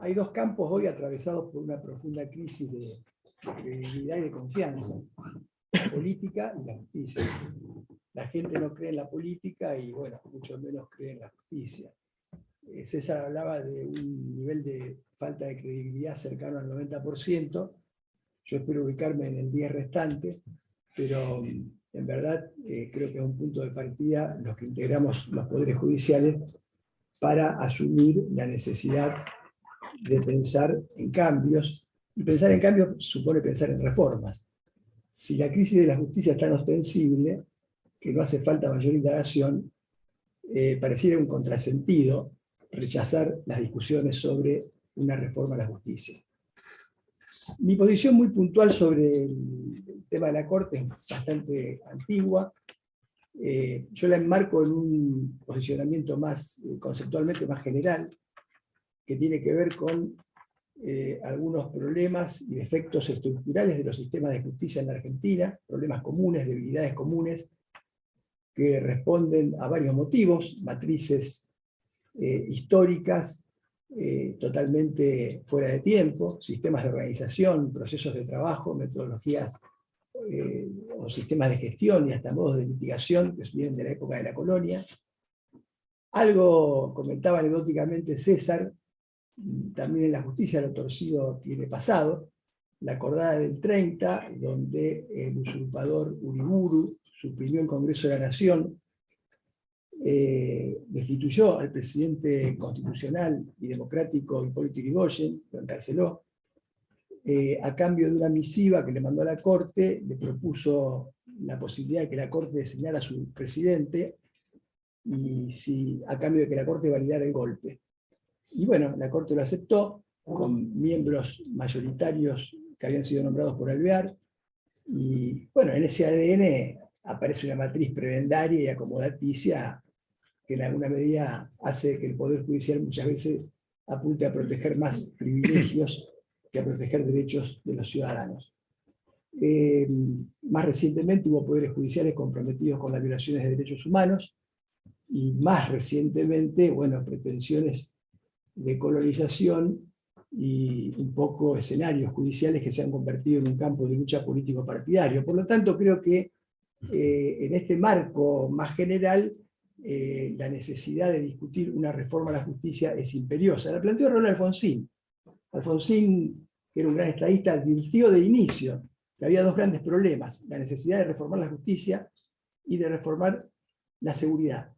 hay 2 campos hoy atravesados por una profunda crisis de credibilidad y de confianza: la política y la justicia. La gente no cree en la política y, bueno, mucho menos cree en la justicia. César hablaba de un nivel de falta de credibilidad cercano al 90%. Yo espero ubicarme en el 10 restante, pero en verdad creo que es un punto de partida los que integramos los poderes judiciales para asumir la necesidad de pensar en cambios, y pensar en cambios supone pensar en reformas. Si la crisis de la justicia es tan ostensible que no hace falta mayor indagación, pareciera un contrasentido rechazar las discusiones sobre una reforma a la justicia. Mi posición muy puntual sobre el tema de la Corte es bastante antigua. Yo la enmarco en un posicionamiento más conceptualmente más general, que tiene que ver con algunos problemas y defectos estructurales de los sistemas de justicia en la Argentina, problemas comunes, debilidades comunes, que responden a varios motivos, matrices históricas, totalmente fuera de tiempo, sistemas de organización, procesos de trabajo, metodologías o sistemas de gestión y hasta modos de litigación que vienen de la época de la colonia. Algo comentaba anecdóticamente César, también en la justicia lo torcido tiene pasado, la acordada del 30, donde el usurpador Uriburu suprimió el Congreso de la Nación, destituyó al presidente constitucional y democrático Hipólito Yrigoyen, lo encarceló, a cambio de una misiva que le mandó a la Corte, le propuso la posibilidad de que la Corte designara a su presidente, y a cambio de que la Corte validara el golpe. Y bueno, la Corte lo aceptó, con miembros mayoritarios que habían sido nombrados por Alvear, y bueno, en ese ADN aparece una matriz prebendaria y acomodaticia que en alguna medida hace que el Poder Judicial muchas veces apunte a proteger más privilegios que a proteger derechos de los ciudadanos. Más recientemente hubo poderes judiciales comprometidos con las violaciones de derechos humanos, y más recientemente, bueno, pretensiones de colonización y un poco escenarios judiciales que se han convertido en un campo de lucha político-partidario. Por lo tanto, creo que en este marco más general, la necesidad de discutir una reforma a la justicia es imperiosa. La planteó Raúl Alfonsín. Alfonsín, que era un gran estadista, advirtió de inicio que había dos grandes problemas: la necesidad de reformar la justicia y de reformar la seguridad.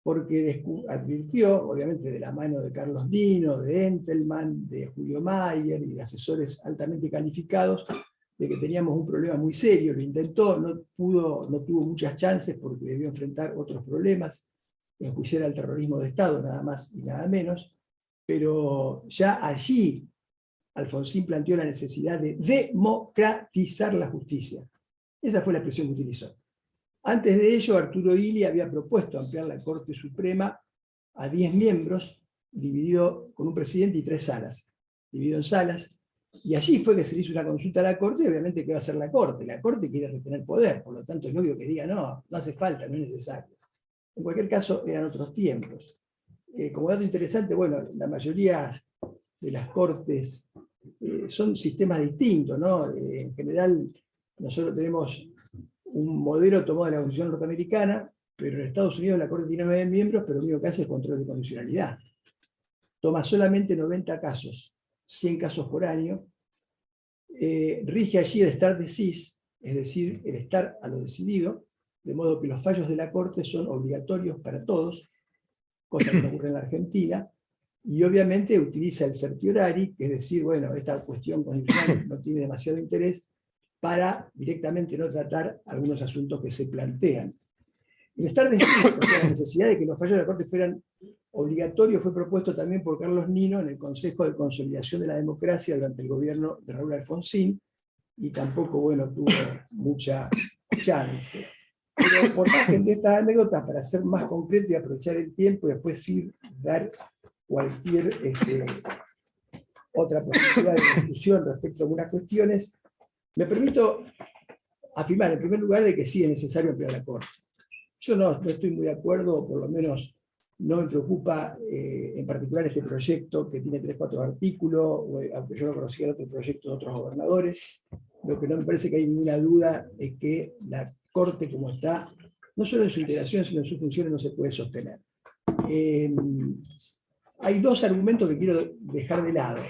Porque advirtió, obviamente de la mano de Carlos Nino, de Entelman, de Julio Mayer y de asesores altamente calificados, de que teníamos un problema muy serio. Lo intentó, no tuvo muchas chances porque debió enfrentar otros problemas, enjuiciar al terrorismo de Estado, nada más y nada menos, pero ya allí Alfonsín planteó la necesidad de democratizar la justicia. Esa fue la expresión que utilizó. Antes de ello, Arturo Illy había propuesto ampliar la Corte Suprema a 10 miembros, dividido con un presidente y 3 salas, dividido en salas, y allí fue que se le hizo una consulta a la Corte, y obviamente ¿qué va a hacer la Corte? La Corte quiere retener poder, por lo tanto es obvio que diga no hace falta, no es necesario. En cualquier caso, eran otros tiempos. Como dato interesante, bueno, la mayoría de las Cortes son sistemas distintos, ¿no? En general, nosotros tenemos un modelo tomado de la Constitución norteamericana, pero en Estados Unidos la Corte tiene 9 miembros, pero lo único que hace es control de condicionalidad. Toma solamente 90 casos, 100 casos por año, rige allí el stare decisis, es decir, el estar a lo decidido, de modo que los fallos de la Corte son obligatorios para todos, cosa que no ocurre en la Argentina, y obviamente utiliza el certiorari, que es decir, bueno, esta cuestión constitucional no tiene demasiado interés, para directamente no tratar algunos asuntos que se plantean. El stare decisis, o sea, la necesidad de que los fallos de la Corte fueran obligatorios, fue propuesto también por Carlos Nino en el Consejo de Consolidación de la Democracia durante el gobierno de Raúl Alfonsín, y tampoco, bueno, tuvo mucha chance. Pero por margen de estas anécdotas, para ser más concreto y aprovechar el tiempo, y después sí dar cualquier otra posibilidad de discusión respecto a algunas cuestiones, me permito afirmar en primer lugar de que sí es necesario ampliar la Corte. Yo no estoy muy de acuerdo, o por lo menos no me preocupa en particular este proyecto que tiene 3-4 artículos, aunque yo no conocía el otro proyecto de otros gobernadores. Lo que no me parece que hay ninguna duda es que la Corte como está, no solo en su integración, sino en sus funciones, no se puede sostener. Hay 2 argumentos que quiero dejar de lado.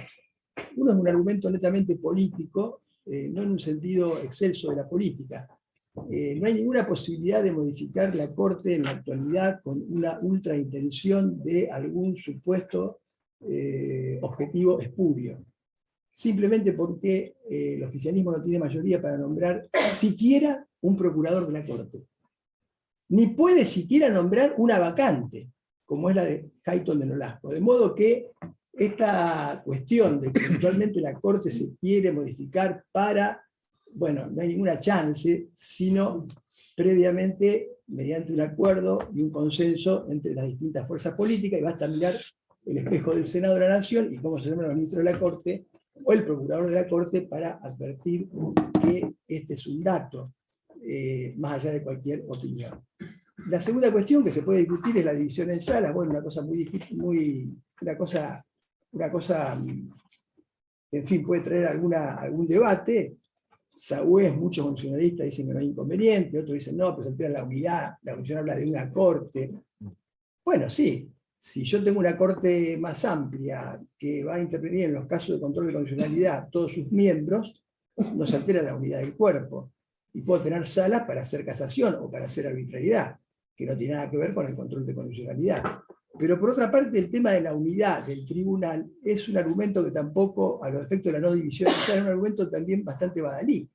Uno es un argumento netamente político, no en un sentido excelso de la política. No hay ninguna posibilidad de modificar la Corte en la actualidad con una ultraintención de algún supuesto objetivo espurio. Simplemente porque el oficialismo no tiene mayoría para nombrar siquiera un procurador de la Corte. Ni puede siquiera nombrar una vacante, como es la de Hayton de Nolasco. De modo que esta cuestión de que eventualmente la Corte se quiere modificar para, bueno, no hay ninguna chance, sino previamente mediante un acuerdo y un consenso entre las distintas fuerzas políticas, y basta mirar el espejo del Senado de la Nación y cómo se llaman los ministros de la Corte o el procurador de la Corte para advertir que este es un dato, más allá de cualquier opinión. La segunda cuestión que se puede discutir es la división en salas. Bueno, una cosa muy difícil, una cosa, en fin, puede traer algún debate. Saúez, muchos constitucionalistas dicen que no hay inconveniente, otros dicen no, pero se altera la unidad, la Constitución habla de una Corte. Bueno, sí, si yo tengo una Corte más amplia que va a intervenir en los casos de control de constitucionalidad, todos sus miembros, no se altera la unidad del cuerpo. Y puedo tener salas para hacer casación o para hacer arbitrariedad, que no tiene nada que ver con el control de constitucionalidad. Pero por otra parte, el tema de la unidad del tribunal es un argumento que tampoco, a los efectos de la no división, es un argumento también bastante badalí.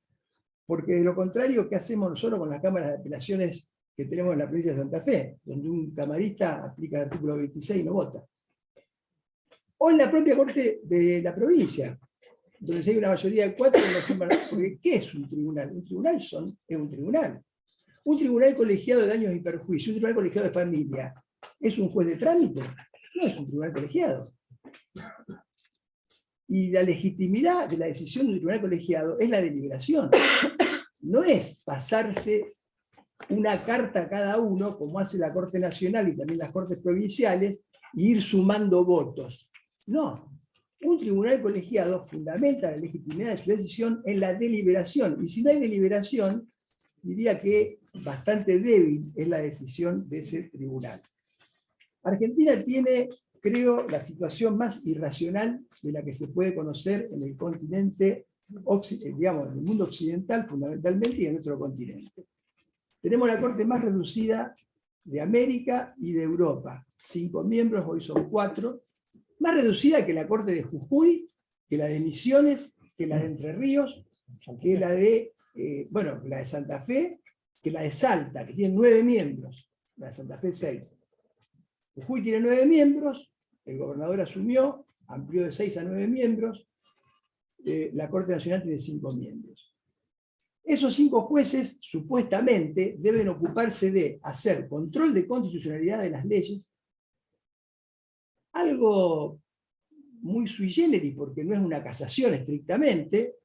Porque de lo contrario, ¿qué hacemos nosotros con las cámaras de apelaciones que tenemos en la provincia de Santa Fe? Donde un camarista aplica el artículo 26 y no vota. O en la propia Corte de la provincia, donde si hay una mayoría de 4, porque ¿qué es un tribunal? Un tribunal es un tribunal. Un tribunal colegiado de daños y perjuicios, un tribunal colegiado de familia, ¿es un juez de trámite? No es un tribunal colegiado. Y la legitimidad de la decisión de un tribunal colegiado es la deliberación. No es pasarse una carta a cada uno, como hace la Corte Nacional y también las Cortes Provinciales, e ir sumando votos. No. Un tribunal colegiado fundamenta la legitimidad de su decisión en la deliberación. Y si no hay deliberación, diría que bastante débil es la decisión de ese tribunal. Argentina tiene, creo, la situación más irracional de la que se puede conocer en el continente, digamos, en el mundo occidental fundamentalmente y en nuestro continente. Tenemos la Corte más reducida de América y de Europa. 5 miembros, hoy son 4. Más reducida que la Corte de Jujuy, que la de Misiones, que la de Entre Ríos, que la de, la de Santa Fe, que la de Salta, que tiene 9 miembros. La de Santa Fe 6. Jujuy tiene 9 miembros, el gobernador asumió, amplió de 6 a 9 miembros, la Corte Nacional tiene 5 miembros. Esos 5 jueces, supuestamente, deben ocuparse de hacer control de constitucionalidad de las leyes, algo muy sui generis, porque no es una casación estrictamente,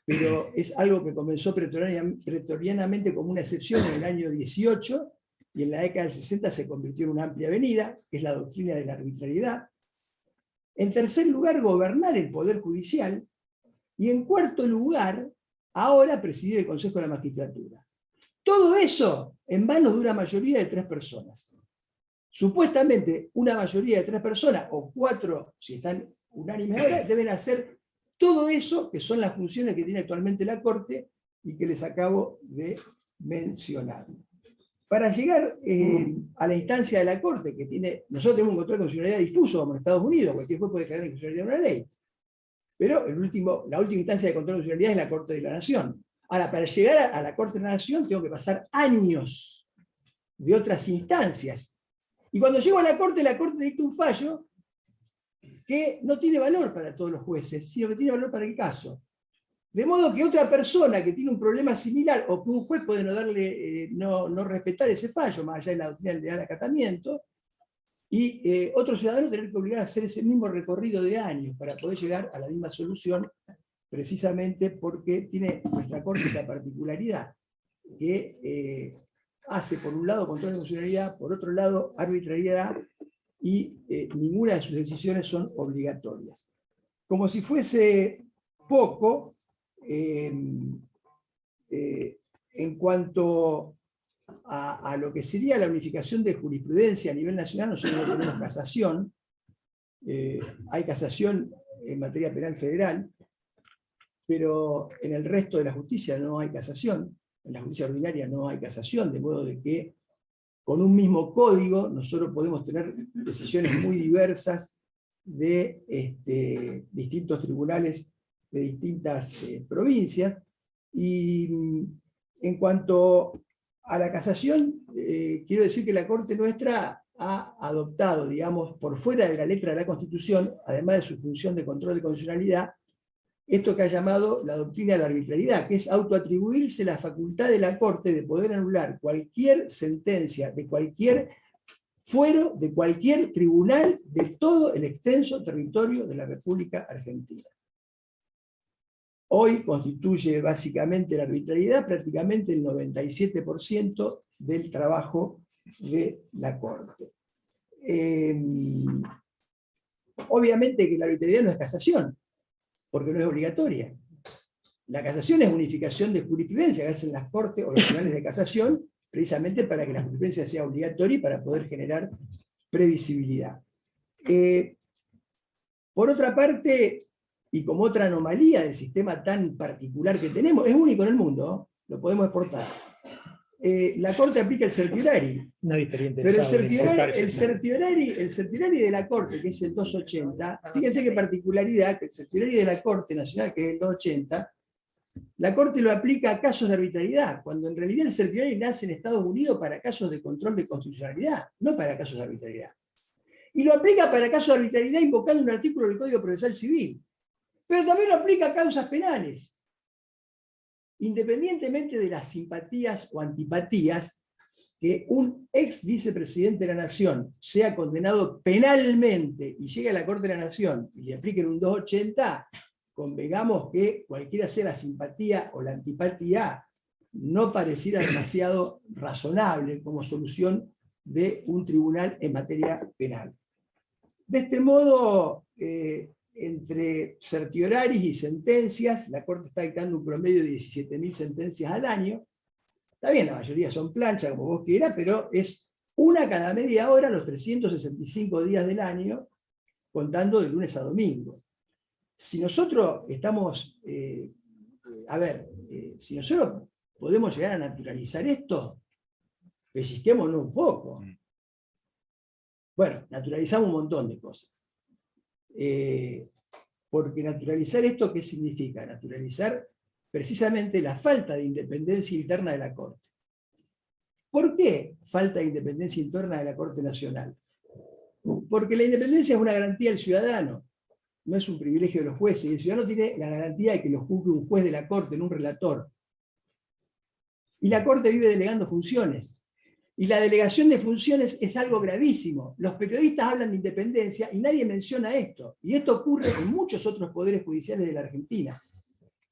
pero es algo que comenzó pretorianamente como una excepción en el año 18, y en la década del 60 se convirtió en una amplia avenida, que es la doctrina de la arbitrariedad. En tercer lugar, gobernar el Poder Judicial, y en cuarto lugar, ahora presidir el Consejo de la Magistratura. Todo eso en manos de una mayoría de 3 personas. Supuestamente una mayoría de 3 personas, o 4 si están unánimes ahora, deben hacer todo eso, que son las funciones que tiene actualmente la Corte, y que les acabo de mencionar. Para llegar a la instancia de la Corte, que tiene, nosotros tenemos un control de constitucionalidad difuso como en Estados Unidos, cualquier juez puede crear la constitucionalidad de una ley. Pero la última instancia de control de constitucionalidad es la Corte de la Nación. Ahora, para llegar a la Corte de la Nación tengo que pasar años de otras instancias. Y cuando llego a la Corte dicta un fallo que no tiene valor para todos los jueces, sino que tiene valor para el caso. De modo que otra persona que tiene un problema similar, o que un juez puede no respetar ese fallo, más allá de la doctrina del legal acatamiento, y otro ciudadano tener que obligar a hacer ese mismo recorrido de años para poder llegar a la misma solución, precisamente porque tiene nuestra Corte esta particularidad, que hace por un lado control de constitucionalidad, por otro lado arbitrariedad, y ninguna de sus decisiones son obligatorias. Como si fuese poco, en cuanto a lo que sería la unificación de jurisprudencia a nivel nacional, nosotros no tenemos casación. Hay casación en materia penal federal, pero en el resto de la justicia no hay casación. En la justicia ordinaria no hay casación, de modo de que con un mismo código nosotros podemos tener decisiones muy diversas de distintos tribunales de distintas provincias. Y en cuanto a la casación, quiero decir que la Corte nuestra ha adoptado, digamos, por fuera de la letra de la Constitución, además de su función de control de constitucionalidad, esto que ha llamado la doctrina de la arbitrariedad, que es autoatribuirse la facultad de la Corte de poder anular cualquier sentencia de cualquier fuero, de cualquier tribunal de todo el extenso territorio de la República Argentina. Hoy constituye básicamente la arbitrariedad prácticamente el 97% del trabajo de la Corte. Obviamente que la arbitrariedad no es casación, porque no es obligatoria. La casación es unificación de jurisprudencia que hacen las Cortes o los tribunales de casación, precisamente para que la jurisprudencia sea obligatoria y para poder generar previsibilidad. Por otra parte, y como otra anomalía del sistema tan particular que tenemos, es único en el mundo, ¿no? Lo podemos exportar. La Corte aplica el certiorari. Pero el certiorari de la Corte, que es el 280, fíjense qué particularidad, que el certiorari de la Corte Nacional, que es el 280, la Corte lo aplica a casos de arbitrariedad, cuando en realidad el certiorari nace en Estados Unidos para casos de control de constitucionalidad, no para casos de arbitrariedad. Y lo aplica para casos de arbitrariedad invocando un artículo del Código Procesal Civil. Pero también lo aplica a causas penales. independientemente de las simpatías o antipatías, que un ex vicepresidente de la Nación sea condenado penalmente y llegue a la Corte de la Nación y le apliquen un 280, convengamos que cualquiera sea la simpatía o la antipatía, no pareciera demasiado razonable como solución de un tribunal en materia penal. De este modo, entre certioraris y sentencias, la Corte está dictando un promedio de 17.000 sentencias al año. Está bien, la mayoría son planchas, como vos quieras, pero es una cada media hora los 365 días del año, contando de lunes a domingo. Si nosotros estamos, si nosotros podemos llegar a naturalizar esto, pellizquémonos un poco. Bueno, naturalizamos un montón de cosas. Porque naturalizar esto, ¿qué significa? Naturalizar precisamente la falta de independencia interna de la Corte. ¿Por qué falta de independencia interna de la Corte Nacional? Porque la independencia es una garantía del ciudadano, no es un privilegio de los jueces, y el ciudadano tiene la garantía de que lo juzgue un juez de la Corte, no un relator. Y la Corte vive delegando funciones. Y la delegación de funciones es algo gravísimo. Los periodistas hablan de independencia y nadie menciona esto. Y esto ocurre en muchos otros poderes judiciales de la Argentina,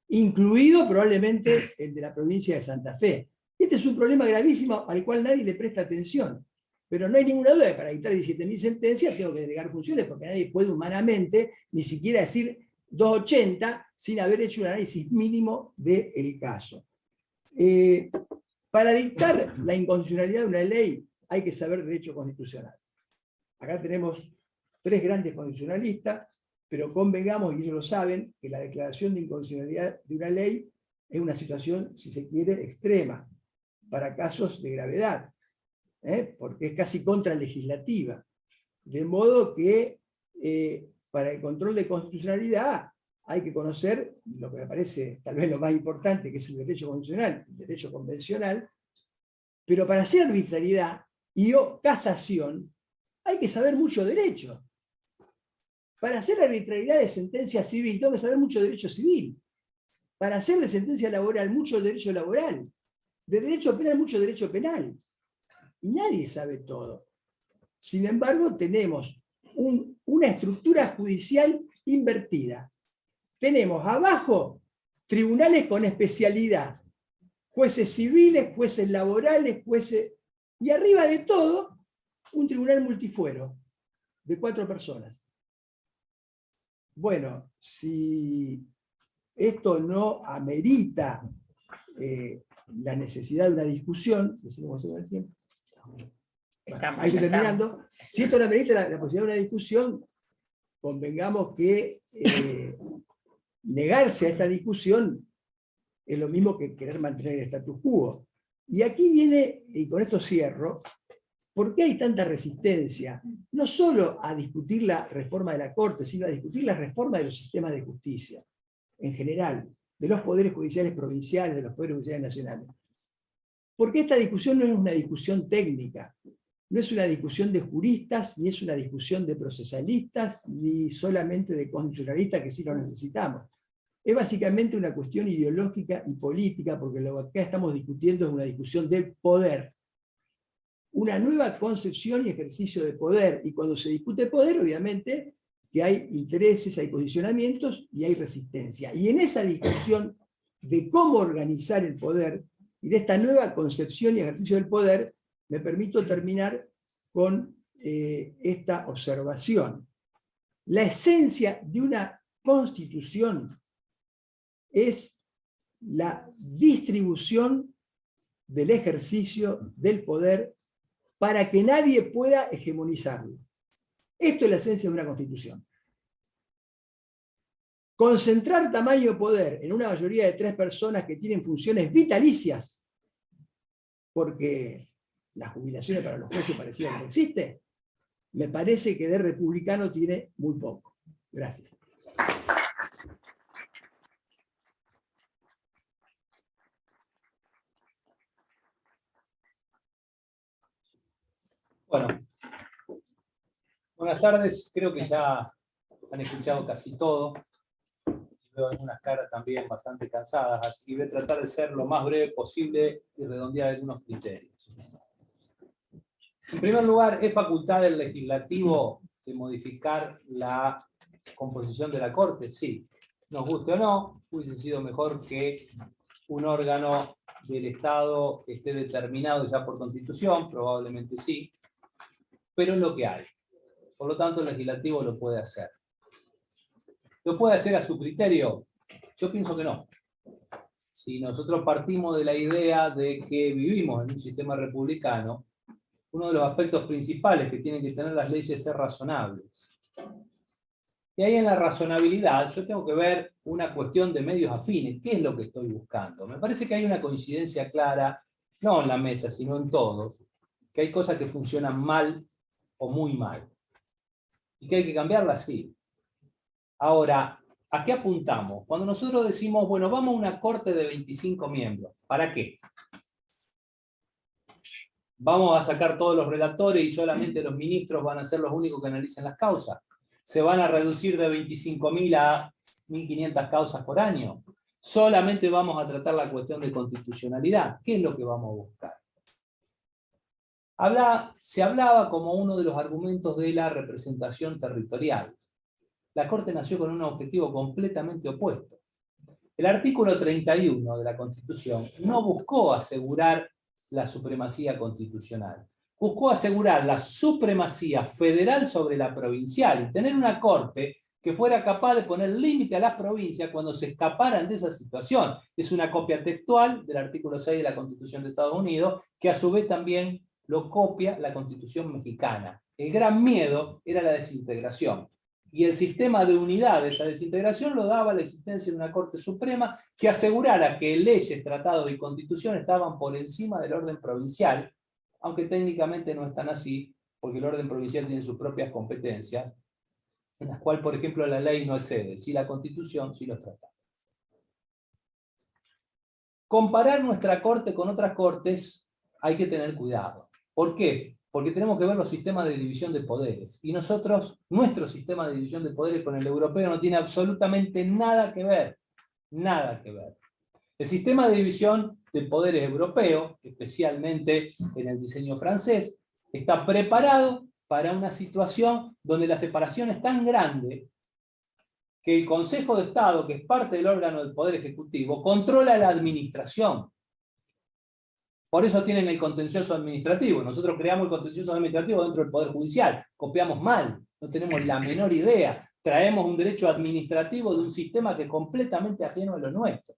incluido probablemente el de la provincia de Santa Fe. Este es un problema gravísimo al cual nadie le presta atención. Pero no hay ninguna duda que para dictar 17.000 sentencias tengo que delegar funciones, porque nadie puede humanamente ni siquiera decir 280 sin haber hecho un análisis mínimo del caso. Para dictar la inconstitucionalidad de una ley hay que saber derecho constitucional. Acá tenemos 3 grandes constitucionalistas, pero convengamos, y ellos lo saben, que la declaración de inconstitucionalidad de una ley es una situación, si se quiere, extrema, para casos de gravedad, porque es casi contralegislativa. De modo que para el control de constitucionalidad hay que conocer lo que me parece tal vez lo más importante, que es el derecho constitucional, el derecho convencional, pero para hacer arbitrariedad y o casación hay que saber mucho derecho. Para hacer arbitrariedad de sentencia civil tengo que saber mucho derecho civil. Para hacer de sentencia laboral mucho derecho laboral. De derecho penal mucho derecho penal. Y nadie sabe todo. Sin embargo, tenemos una estructura judicial invertida. Tenemos abajo tribunales con especialidad, jueces civiles, jueces laborales, jueces... Y arriba de todo, un tribunal multifuero, de 4 personas. Bueno, si esto no amerita la necesidad de una discusión, ahí estoy terminando, si esto no amerita la posibilidad de una discusión, convengamos que negarse a esta discusión es lo mismo que querer mantener el status quo. Y aquí viene, y con esto cierro, ¿por qué hay tanta resistencia? No solo a discutir la reforma de la Corte, sino a discutir la reforma de los sistemas de justicia, en general, de los poderes judiciales provinciales, de los poderes judiciales nacionales. Porque esta discusión no es una discusión técnica, no es una discusión de juristas, ni es una discusión de procesalistas, ni solamente de constitucionalistas, que sí lo necesitamos. Es básicamente una cuestión ideológica y política, porque lo que acá estamos discutiendo es una discusión del poder. Una nueva concepción y ejercicio de poder. Y cuando se discute poder, obviamente, que hay intereses, hay posicionamientos y hay resistencia. Y en esa discusión de cómo organizar el poder, y de esta nueva concepción y ejercicio del poder, me permito terminar con esta observación. La esencia de una constitución es la distribución del ejercicio del poder para que nadie pueda hegemonizarlo. Esto es la esencia de una constitución. Concentrar tamaño de poder en una mayoría de 3 personas que tienen funciones vitalicias, porque las jubilaciones para los jueces parecían que no existe, me parece que de republicano tiene muy poco. Gracias. Bueno, buenas tardes. Creo que ya han escuchado casi todo. veo algunas caras también bastante cansadas, así que voy a tratar de ser lo más breve posible y redondear algunos criterios. En primer lugar, ¿es facultad del legislativo de modificar la composición de la Corte? Sí. Nos guste o no, hubiese sido mejor que un órgano del Estado esté determinado ya por Constitución, probablemente sí, pero es lo que hay. Por lo tanto, el legislativo lo puede hacer. ¿Lo puede hacer a su criterio? Yo pienso que no. Si nosotros partimos de la idea de que vivimos en un sistema republicano, uno de los aspectos principales que tienen que tener las leyes es ser razonables. Y ahí en la razonabilidad yo tengo que ver una cuestión de medios afines. ¿Qué es lo que estoy buscando? Me parece que hay una coincidencia clara, no en la mesa, sino en todos, que hay cosas que funcionan mal o muy mal. Y que hay que cambiarlas, sí. Ahora, ¿a qué apuntamos? Cuando nosotros decimos, bueno, vamos a una corte de 25 miembros, ¿para qué? ¿Vamos a sacar todos los relatores y solamente los ministros van a ser los únicos que analicen las causas? ¿Se van a reducir de 25.000 a 1.500 causas por año? ¿Solamente vamos a tratar la cuestión de constitucionalidad? ¿Qué es lo que vamos a buscar? Se hablaba como uno de los argumentos de la representación territorial. La Corte nació con un objetivo completamente opuesto. El artículo 31 de la Constitución no buscó asegurar la supremacía constitucional. Buscó asegurar la supremacía federal sobre la provincial y tener una Corte que fuera capaz de poner límite a las provincias cuando se escaparan de esa situación. Es una copia textual del artículo 6 de la Constitución de Estados Unidos, que a su vez también lo copia la Constitución mexicana. El gran miedo era la desintegración. Y el sistema de unidad de esa desintegración lo daba la existencia de una Corte Suprema que asegurara que leyes, tratados y constitución estaban por encima del orden provincial, aunque técnicamente no están así, porque el orden provincial tiene sus propias competencias, en las cuales, por ejemplo, la ley no excede, sí la Constitución, sí los tratados. Comparar nuestra Corte con otras cortes hay que tener cuidado. ¿Por qué? Porque tenemos que ver los sistemas de división de poderes. Y nuestro sistema de división de poderes con el europeo no tiene absolutamente nada que ver. Nada que ver. El sistema de división de poderes europeo, especialmente en el diseño francés, está preparado para una situación donde la separación es tan grande que el Consejo de Estado, que es parte del órgano del Poder Ejecutivo, controla la administración. Por eso tienen el contencioso administrativo. Nosotros creamos el contencioso administrativo dentro del Poder Judicial. Copiamos mal, no tenemos la menor idea. Traemos un derecho administrativo de un sistema que es completamente ajeno a lo nuestro.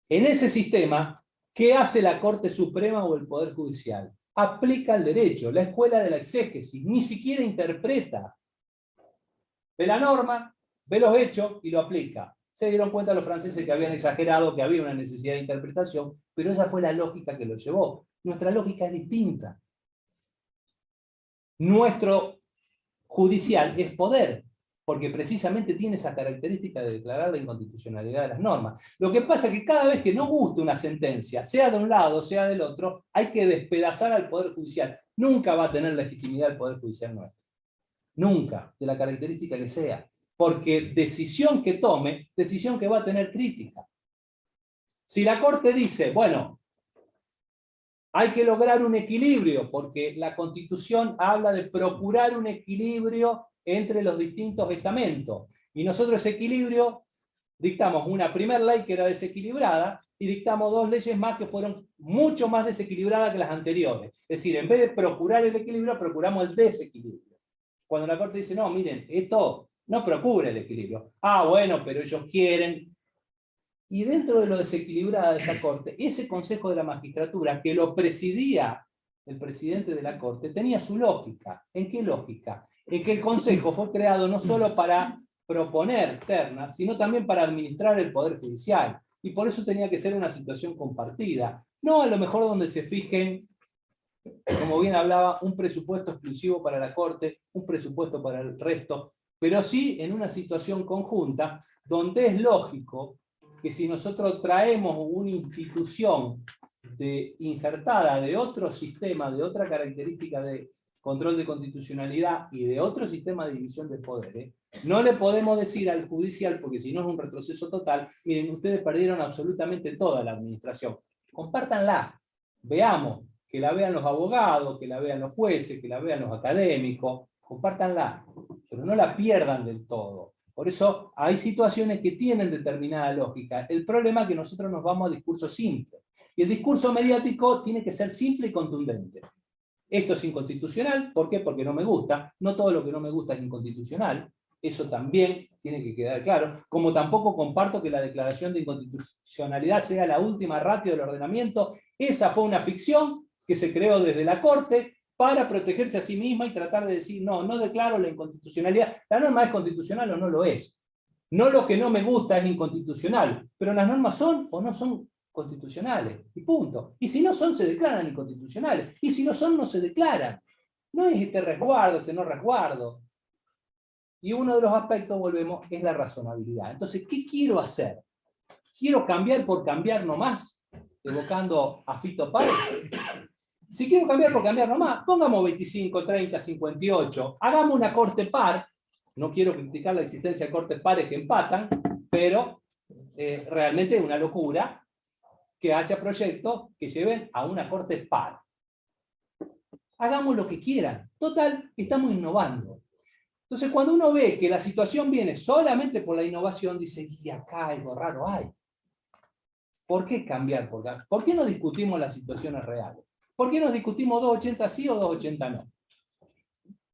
En ese sistema, ¿qué hace la Corte Suprema o el Poder Judicial? Aplica el derecho, la escuela de la exégesis, ni siquiera interpreta. Ve la norma, ve los hechos y lo aplica. Se dieron cuenta los franceses que habían exagerado, que había una necesidad de interpretación, pero esa fue la lógica que lo llevó. Nuestra lógica es distinta. Nuestro judicial es poder, porque precisamente tiene esa característica de declarar la inconstitucionalidad de las normas. Lo que pasa es que cada vez que no guste una sentencia, sea de un lado, sea del otro, hay que despedazar al Poder Judicial. Nunca va a tener legitimidad el Poder Judicial nuestro. Nunca, de la característica que sea. Porque decisión que tome, decisión que va a tener crítica. Si la Corte dice, bueno, hay que lograr un equilibrio, porque la Constitución habla de procurar un equilibrio entre los distintos estamentos, y nosotros ese equilibrio dictamos una primera ley que era desequilibrada, y dictamos dos leyes más que fueron mucho más desequilibradas que las anteriores. Es decir, en vez de procurar el equilibrio, procuramos el desequilibrio. Cuando la Corte dice, no, miren, esto no procura el equilibrio. Ah, bueno, pero ellos quieren. Y dentro de lo desequilibrada de esa Corte, ese Consejo de la Magistratura, que lo presidía el presidente de la Corte, tenía su lógica. ¿En qué lógica? En que el Consejo fue creado no solo para proponer ternas, sino también para administrar el Poder Judicial. Y por eso tenía que ser una situación compartida. No a lo mejor donde se fijen, como bien hablaba, un presupuesto exclusivo para la Corte, un presupuesto para el resto, pero sí en una situación conjunta, donde es lógico que si nosotros traemos una institución injertada de otro sistema, de otra característica de control de constitucionalidad y de otro sistema de división de poderes, No le podemos decir al judicial, porque si no es un retroceso total, miren, ustedes perdieron absolutamente toda la administración. Compártanla, veamos, que la vean los abogados, que la vean los jueces, que la vean los académicos, compártanla, pero no la pierdan del todo. Por eso hay situaciones que tienen determinada lógica. El problema es que nosotros nos vamos a discurso simple. Y el discurso mediático tiene que ser simple y contundente. Esto es inconstitucional, ¿por qué? Porque no me gusta. No todo lo que no me gusta es inconstitucional. Eso también tiene que quedar claro. Como tampoco comparto que la declaración de inconstitucionalidad sea la última ratio del ordenamiento. Esa fue una ficción que se creó desde la Corte para protegerse a sí misma y tratar de decir, no, no declaro la inconstitucionalidad. La norma es constitucional o no lo es. No lo que no me gusta es inconstitucional, pero las normas son o no son constitucionales, y punto. Y si no son, se declaran inconstitucionales. Y si no son, no se declaran. No es este resguardo, este no resguardo. Y uno de los aspectos, volvemos, es la razonabilidad. Entonces, ¿qué quiero hacer? ¿Quiero cambiar por cambiar nomás? Evocando a Fito Páez. Si quiero cambiar por cambiar nomás, pongamos 25, 30, 58. Hagamos una corte par. No quiero criticar la existencia de cortes pares que empatan, pero realmente es una locura que haya proyectos que lleven a una corte par. Hagamos lo que quieran. Total, estamos innovando. Entonces, cuando uno ve que la situación viene solamente por la innovación, dice, y acá algo raro hay. ¿Por qué cambiar? ¿Por qué no discutimos las situaciones reales? ¿Por qué no discutimos 280 sí o 280 no?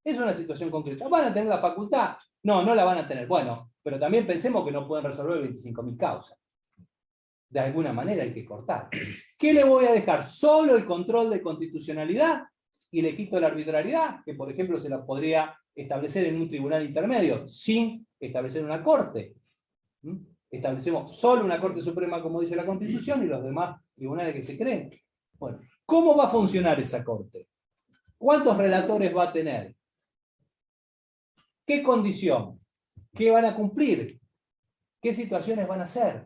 Es una situación concreta. ¿Van a tener la facultad? No, no la van a tener. Bueno, pero también pensemos que no pueden resolver 25.000 causas. De alguna manera hay que cortar. ¿Qué le voy a dejar? ¿Solo el control de constitucionalidad? Y le quito la arbitrariedad, que por ejemplo se la podría establecer en un tribunal intermedio, sin establecer una corte. Establecemos solo una Corte Suprema, como dice la Constitución, y los demás tribunales que se creen. Bueno, ¿cómo va a funcionar esa Corte? ¿Cuántos relatores va a tener? ¿Qué condición? ¿Qué van a cumplir? ¿Qué situaciones van a ser?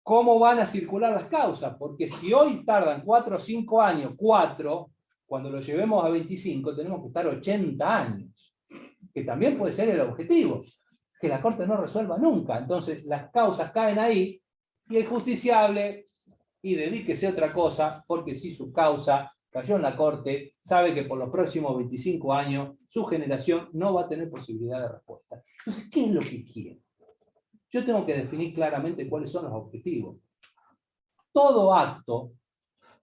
¿Cómo van a circular las causas? Porque si hoy tardan 4 o 5 años, 4, cuando lo llevemos a 25, tenemos que estar 80 años. Que también puede ser el objetivo. Que la Corte no resuelva nunca. Entonces las causas caen ahí y el justiciable, y dedíquese a otra cosa, porque si su causa cayó en la Corte, sabe que por los próximos 25 años su generación no va a tener posibilidad de respuesta. Entonces, ¿qué es lo que quiere? Yo tengo que definir claramente cuáles son los objetivos. Todo acto,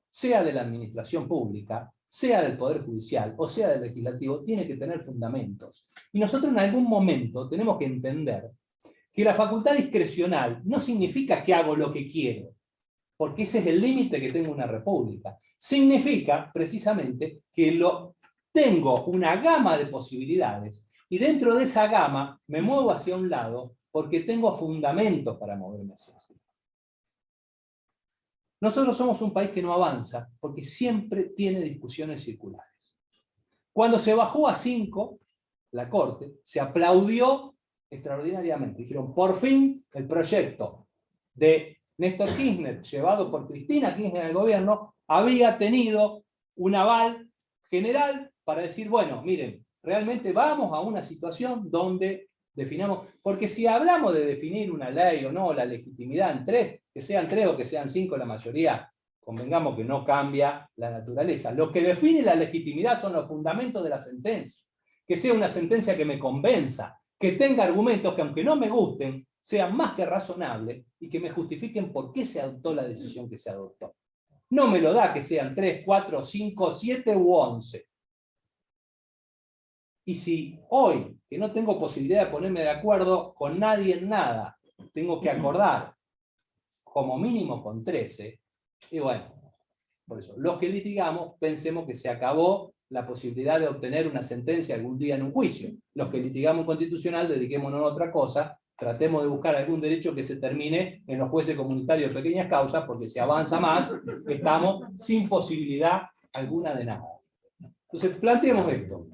sea de la administración pública, sea del Poder Judicial o sea del Legislativo, tiene que tener fundamentos. Y nosotros en algún momento tenemos que entender que la facultad discrecional no significa que hago lo que quiero, porque ese es el límite que tengo una república. Significa, precisamente, que tengo una gama de posibilidades y dentro de esa gama me muevo hacia un lado porque tengo fundamentos para moverme hacia ese lado. Nosotros somos un país que no avanza porque siempre tiene discusiones circulares. Cuando se bajó a 5, la Corte, se aplaudió extraordinariamente. Dijeron, por fin el proyecto de Néstor Kirchner, llevado por Cristina Kirchner al gobierno, había tenido un aval general para decir, bueno, miren, realmente vamos a una situación donde definamos, porque si hablamos de definir una ley o no, la legitimidad en 3, que sean 3 o que sean 5 la mayoría, convengamos que no cambia la naturaleza. Lo que define la legitimidad son los fundamentos de la sentencia. Que sea una sentencia que me convenza, que tenga argumentos que aunque no me gusten, sean más que razonables y que me justifiquen por qué se adoptó la decisión que se adoptó. No me lo da que sean 3, 4, 5, 7 u 11. Y si hoy, que no tengo posibilidad de ponerme de acuerdo con nadie en nada, tengo que acordar como mínimo con 13, y bueno, por eso, los que litigamos pensemos que se acabó la posibilidad de obtener una sentencia algún día en un juicio. Los que litigamos constitucional, dediquémonos a otra cosa, tratemos de buscar algún derecho que se termine en los jueces comunitarios de pequeñas causas, porque si avanza más, estamos sin posibilidad alguna de nada. Entonces, planteemos esto.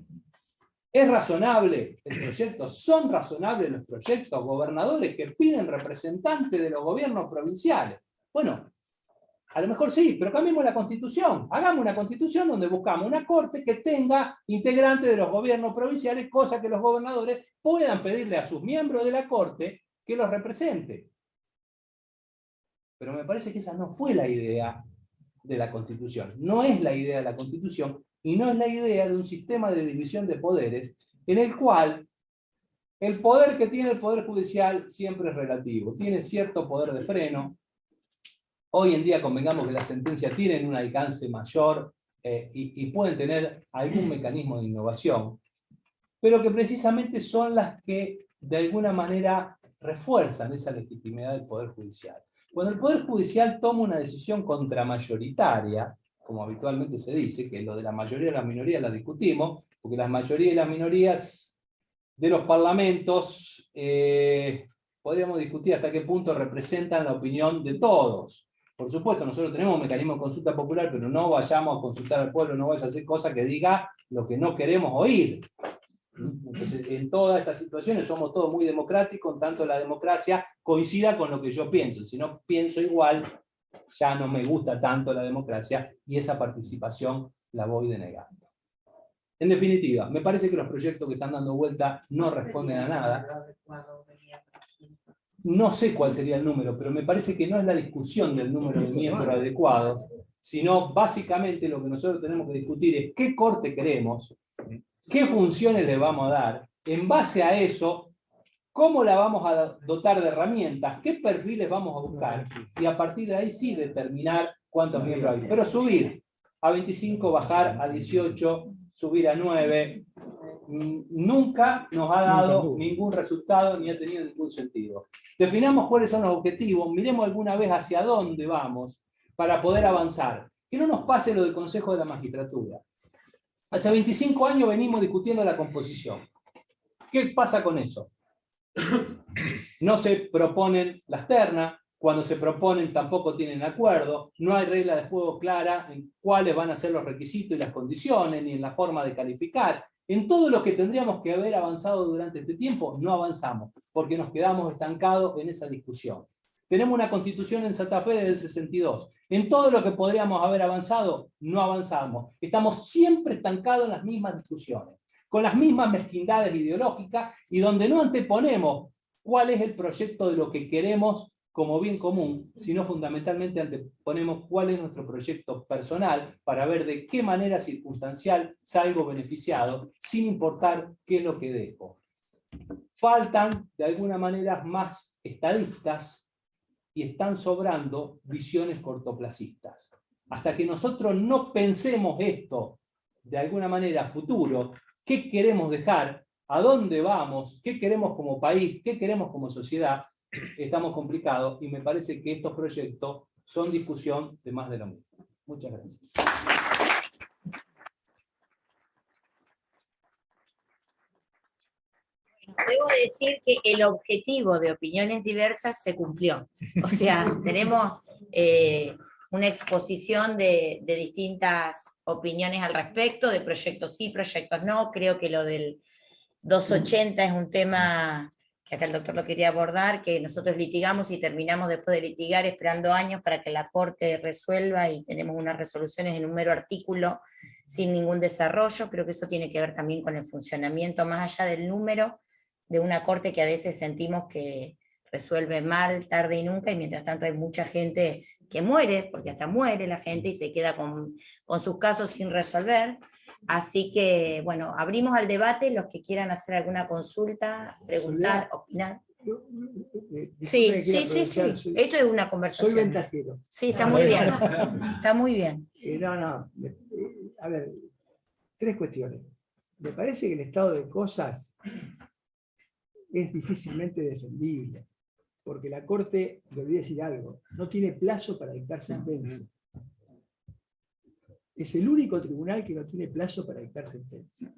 ¿Es razonable el proyecto? ¿Son razonables los proyectos? Gobernadores que piden representantes de los gobiernos provinciales. Bueno, A lo mejor sí, pero cambiemos la Constitución. Hagamos una Constitución donde buscamos una Corte que tenga integrantes de los gobiernos provinciales, cosa que los gobernadores puedan pedirle a sus miembros de la Corte que los represente. Pero me parece que esa no fue la idea de la Constitución. No es la idea de la Constitución y no es la idea de un sistema de división de poderes en el cual el poder que tiene el Poder Judicial siempre es relativo. Tiene cierto poder de freno. Hoy en día convengamos que las sentencias tienen un alcance mayor y pueden tener algún mecanismo de innovación, pero que precisamente son las que de alguna manera refuerzan esa legitimidad del Poder Judicial. Cuando el Poder Judicial toma una decisión contramayoritaria, como habitualmente se dice, que lo de la mayoría y la minoría la discutimos, porque las mayorías y las minorías de los parlamentos podríamos discutir hasta qué punto representan la opinión de todos. Por supuesto, nosotros tenemos un mecanismo de consulta popular, pero no vayamos a consultar al pueblo, no vaya a hacer cosas que diga lo que no queremos oír. Entonces, en todas estas situaciones somos todos muy democráticos, en tanto la democracia coincida con lo que yo pienso. Si no pienso igual, ya no me gusta tanto la democracia y esa participación la voy denegando. En definitiva, me parece que los proyectos que están dando vuelta no responden a nada. No sé cuál sería el número, pero me parece que no es la discusión del número de miembros adecuados, sino básicamente lo que nosotros tenemos que discutir es qué corte queremos, qué funciones le vamos a dar, en base a eso, cómo la vamos a dotar de herramientas, qué perfiles vamos a buscar, y a partir de ahí sí determinar cuántos miembros hay. Pero subir a 25, bajar a 18, subir a 9, nunca nos ha dado ningún resultado ni ha tenido ningún sentido. Definamos cuáles son los objetivos, miremos alguna vez hacia dónde vamos para poder avanzar. Que no nos pase lo del Consejo de la Magistratura. Hace 25 años venimos discutiendo la composición. ¿Qué pasa con eso? No se proponen las ternas, cuando se proponen tampoco tienen acuerdo, no hay regla de juego clara en cuáles van a ser los requisitos y las condiciones, ni en la forma de calificar. En todo lo que tendríamos que haber avanzado durante este tiempo, no avanzamos, porque nos quedamos estancados en esa discusión. Tenemos una constitución en Santa Fe del 62. En todo lo que podríamos haber avanzado, no avanzamos. Estamos siempre estancados en las mismas discusiones, con las mismas mezquindades ideológicas y donde no anteponemos cuál es el proyecto de lo que queremos como bien común, sino fundamentalmente anteponemos cuál es nuestro proyecto personal para ver de qué manera circunstancial salgo beneficiado, sin importar qué es lo que dejo. Faltan, de alguna manera, más estadistas y están sobrando visiones cortoplacistas. Hasta que nosotros no pensemos esto, de alguna manera, futuro, qué queremos dejar, a dónde vamos, qué queremos como país, qué queremos como sociedad, estamos complicados y me parece que estos proyectos son discusión de más de lo mismo. Muchas gracias. Debo decir que el objetivo de opiniones diversas se cumplió. O sea, tenemos una exposición de distintas opiniones al respecto, de proyectos sí, proyectos no. Creo que lo del 280 es un tema que acá el doctor lo quería abordar, que nosotros litigamos y terminamos después de litigar esperando años para que la Corte resuelva y tenemos unas resoluciones en un mero artículo sin ningún desarrollo. Creo que eso tiene que ver también con el funcionamiento, más allá del número, de una Corte que a veces sentimos que resuelve mal, tarde y nunca, y mientras tanto hay mucha gente que muere, porque hasta muere la gente y se queda con sus casos sin resolver. Así que, bueno, abrimos al debate, los que quieran hacer alguna consulta, preguntar, opinar. Sí. Esto es una conversación. Soy ventajero. Sí, está muy bien. Está muy bien. A ver, 3 cuestiones. Me parece que el estado de cosas es difícilmente defendible, porque la Corte, le olvidé decir algo, no tiene plazo para dictar sentencia. Es el único tribunal que no tiene plazo para dictar sentencia.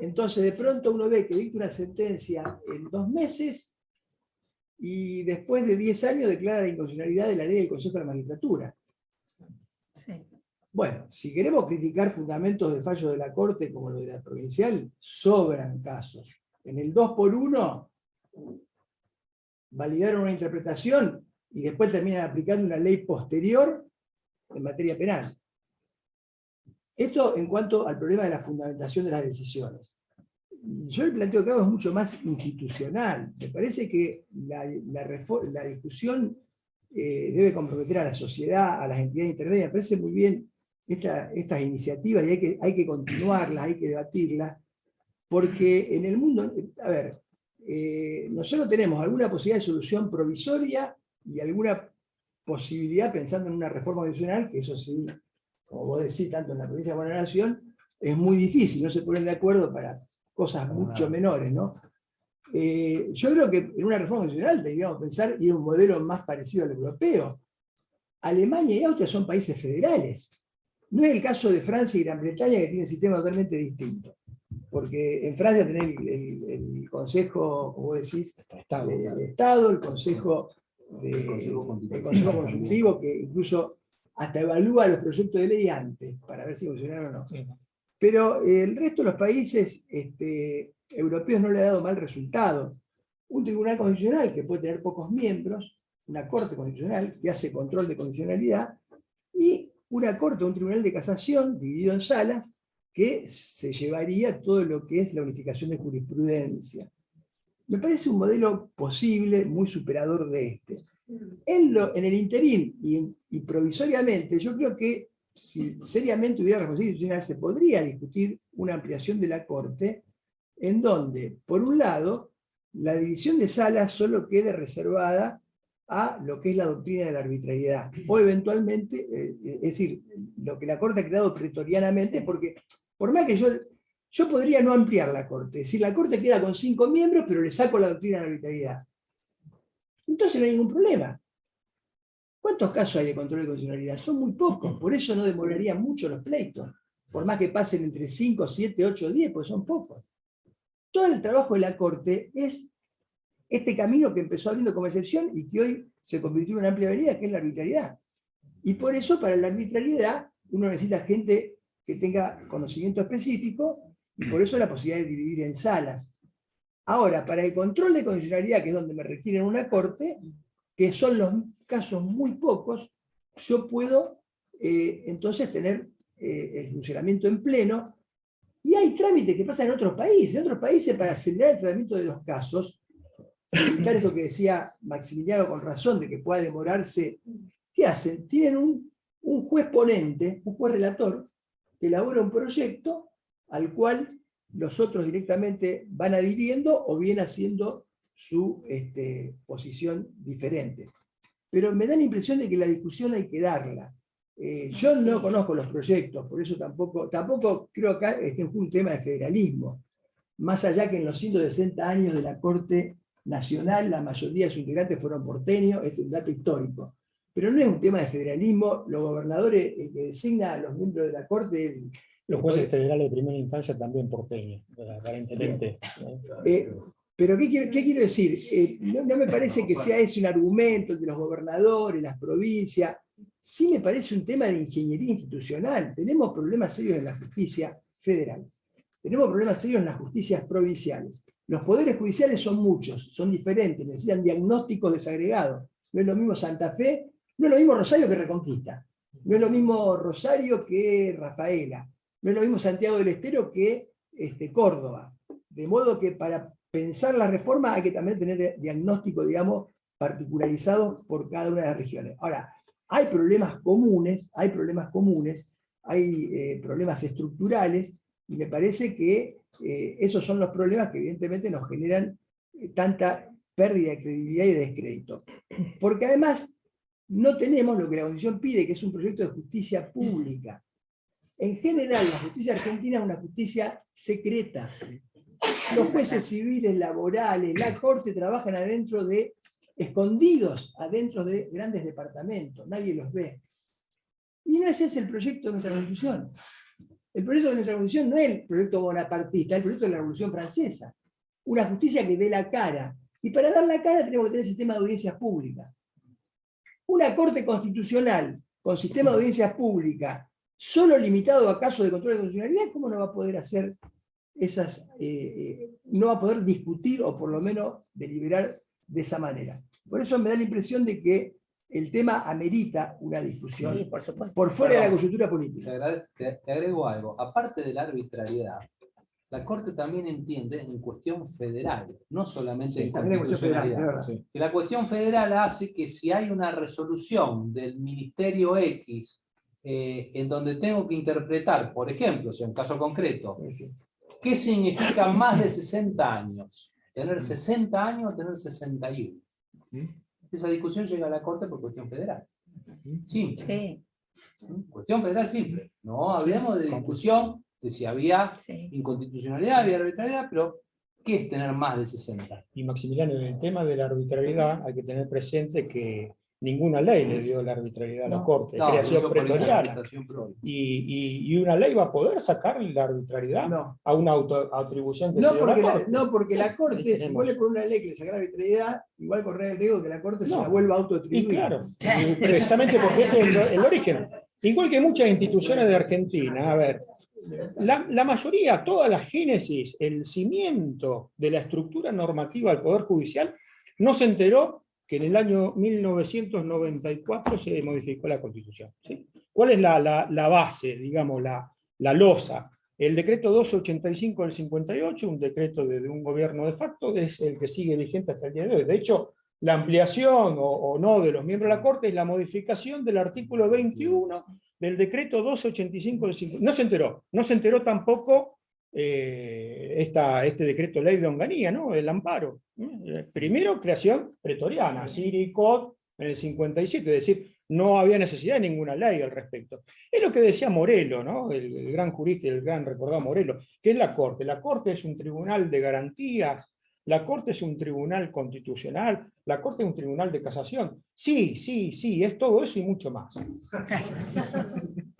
Entonces, de pronto uno ve que dicta una sentencia en 2 meses y después de 10 años declara la inconstitucionalidad de la ley del Consejo de la Magistratura. Sí. Bueno, si queremos criticar fundamentos de fallo de la Corte como lo de la provincial, sobran casos. En el 2x1 validaron una interpretación y después terminan aplicando una ley posterior en materia penal. Esto en cuanto al problema de la fundamentación de las decisiones. Yo el planteo que hago es mucho más institucional. Me parece que la discusión debe comprometer a la sociedad, a las entidades intermedias. Me parece muy bien estas iniciativas y hay que continuarlas, hay que debatirlas, porque en el mundo, a ver, nosotros tenemos alguna posibilidad de solución provisoria y alguna posibilidad pensando en una reforma constitucional, que eso sí, como vos decís, tanto en la provincia como en la nación, es muy difícil, no se ponen de acuerdo para cosas mucho menores, ¿no? Yo creo que en una reforma constitucional deberíamos pensar ir a un modelo más parecido al europeo. Alemania y Austria son países federales. No es el caso de Francia y Gran Bretaña, que tienen sistemas totalmente distintos. Porque en Francia tenés el Consejo, como vos decís, de Estado, el Consejo Consultivo, que incluso hasta evalúa los proyectos de ley antes, para ver si funcionaron o no. Sí. Pero el resto de los países europeos no le ha dado mal resultado. Un tribunal constitucional que puede tener pocos miembros, una corte constitucional que hace control de constitucionalidad, y una corte, un tribunal de casación dividido en salas, que se llevaría todo lo que es la unificación de jurisprudencia. Me parece un modelo posible, muy superador de este. En el interín y provisoriamente, yo creo que si seriamente hubiera reforma constitucional, se podría discutir una ampliación de la Corte, en donde, por un lado, la división de salas solo quede reservada a lo que es la doctrina de la arbitrariedad, o eventualmente, es decir, lo que la Corte ha creado pretorianamente, porque por más que yo podría no ampliar la Corte, es decir, la Corte queda con 5 miembros, pero le saco la doctrina de la arbitrariedad. Entonces no hay ningún problema. ¿Cuántos casos hay de control de constitucionalidad? Son muy pocos, por eso no demorarían mucho los pleitos, por más que pasen entre 5, 7, 8, 10, porque son pocos. Todo el trabajo de la Corte es este camino que empezó abriendo como excepción y que hoy se convirtió en una amplia avenida, que es la arbitrariedad. Y por eso, para la arbitrariedad, uno necesita gente que tenga conocimiento específico, y por eso la posibilidad de dividir en salas. Ahora, para el control de constitucionalidad, que es donde me requieren una Corte, que son los casos muy pocos, yo puedo entonces tener el funcionamiento en pleno, y hay trámites que pasan en otros países. En otros países, para acelerar el tratamiento de los casos, evitar eso que decía Maximiliano con razón, de que pueda demorarse, ¿qué hacen? Tienen un juez ponente, un juez relator, que elabora un proyecto al cual los otros directamente van adhiriendo o bien haciendo su posición diferente. Pero me da la impresión de que la discusión hay que darla. Yo no conozco los proyectos, por eso tampoco creo que este es un tema de federalismo. Más allá que en los 160 años de la Corte Nacional, la mayoría de sus integrantes fueron porteños, este es un dato histórico. Pero no es un tema de federalismo, los gobernadores que designan a los miembros de la Corte... Los jueces federales de primera instancia también porteños, aparentemente. Pero ¿qué quiero decir? No me parece que sea ese un argumento de los gobernadores, las provincias. Sí me parece un tema de ingeniería institucional. Tenemos problemas serios en la justicia federal. Tenemos problemas serios en las justicias provinciales. Los poderes judiciales son muchos, son diferentes, necesitan diagnósticos desagregados. No es lo mismo Santa Fe, no es lo mismo Rosario que Reconquista. No es lo mismo Rosario que Rafaela. No es lo mismo Santiago del Estero que Córdoba. De modo que para pensar la reforma hay que también tener diagnóstico, digamos, particularizado por cada una de las regiones. Ahora, hay problemas comunes, hay problemas estructurales, y me parece que esos son los problemas que evidentemente nos generan tanta pérdida de credibilidad y de descrédito. Porque además no tenemos lo que la Constitución pide, que es un proyecto de justicia pública. En general, la justicia argentina es una justicia secreta. Los jueces civiles, laborales, la Corte trabajan escondidos adentro de grandes departamentos, nadie los ve. Y no ese es el proyecto de nuestra Constitución. El proyecto de nuestra Constitución no es el proyecto bonapartista, es el proyecto de la Revolución Francesa. Una justicia que dé la cara. Y para dar la cara tenemos que tener sistema de audiencias públicas. Una Corte Constitucional con sistema de audiencias públicas solo limitado a casos de control de constitucionalidad, ¿cómo no va a poder hacer no va a poder discutir o por lo menos deliberar de esa manera? Por eso me da la impresión de que el tema amerita una discusión Sí, por supuesto. por fuera de la Perdón. coyuntura política. Te agrego algo. Aparte de la arbitrariedad, la Corte también entiende en cuestión federal, no solamente en También es cuestión federal, constitucionalidad. es verdad. Que la cuestión federal hace que si hay una resolución del Ministerio X en donde tengo que interpretar, por ejemplo, si en un caso concreto, Sí. ¿qué significa más de 60 años? ¿Tener 60 años o tener 61? Esa discusión llega a la Corte por cuestión federal. Simple. Sí, Cuestión federal simple. No hablemos de discusión de si había sí. inconstitucionalidad, había arbitrariedad, pero ¿qué es tener más de 60? Y Maximiliano, en el tema de la arbitrariedad hay que tener presente que ninguna ley le dio la arbitrariedad a la Corte, es No, creación eso por pretoriana. interpretación propia. Y una ley va a poder sacar la arbitrariedad No. a una atribución que se dio a No, la Corte. porque la Corte, Ahí si tenemos. vos le pones una ley que le sacara arbitrariedad, igual correr el riesgo que la Corte se No. la vuelva a Y autoatribuir. claro, y precisamente porque ese es el origen. Igual que muchas instituciones de Argentina, a ver, la mayoría, toda la génesis, el cimiento de la estructura normativa del Poder Judicial, no se enteró que en el año 1994 se modificó la Constitución. ¿Sí? ¿Cuál es la base, digamos, la losa? El decreto 1285 del 58, un decreto de un gobierno de facto, es el que sigue vigente hasta el día de hoy. De hecho, la ampliación o no de los miembros de la Corte es la modificación del artículo 21 del decreto 1285 del 58. No se enteró tampoco este decreto ley de Onganía, ¿no? El amparo. Primero, creación pretoriana, Siricot en el 57, es decir, no había necesidad de ninguna ley al respecto. Es lo que decía Morelo, ¿no? El gran jurista y el gran recordado Morelo, que es la Corte. La Corte es un tribunal de garantías, la Corte es un tribunal constitucional, la Corte es un tribunal de casación. Sí, sí, sí, es todo eso y mucho más.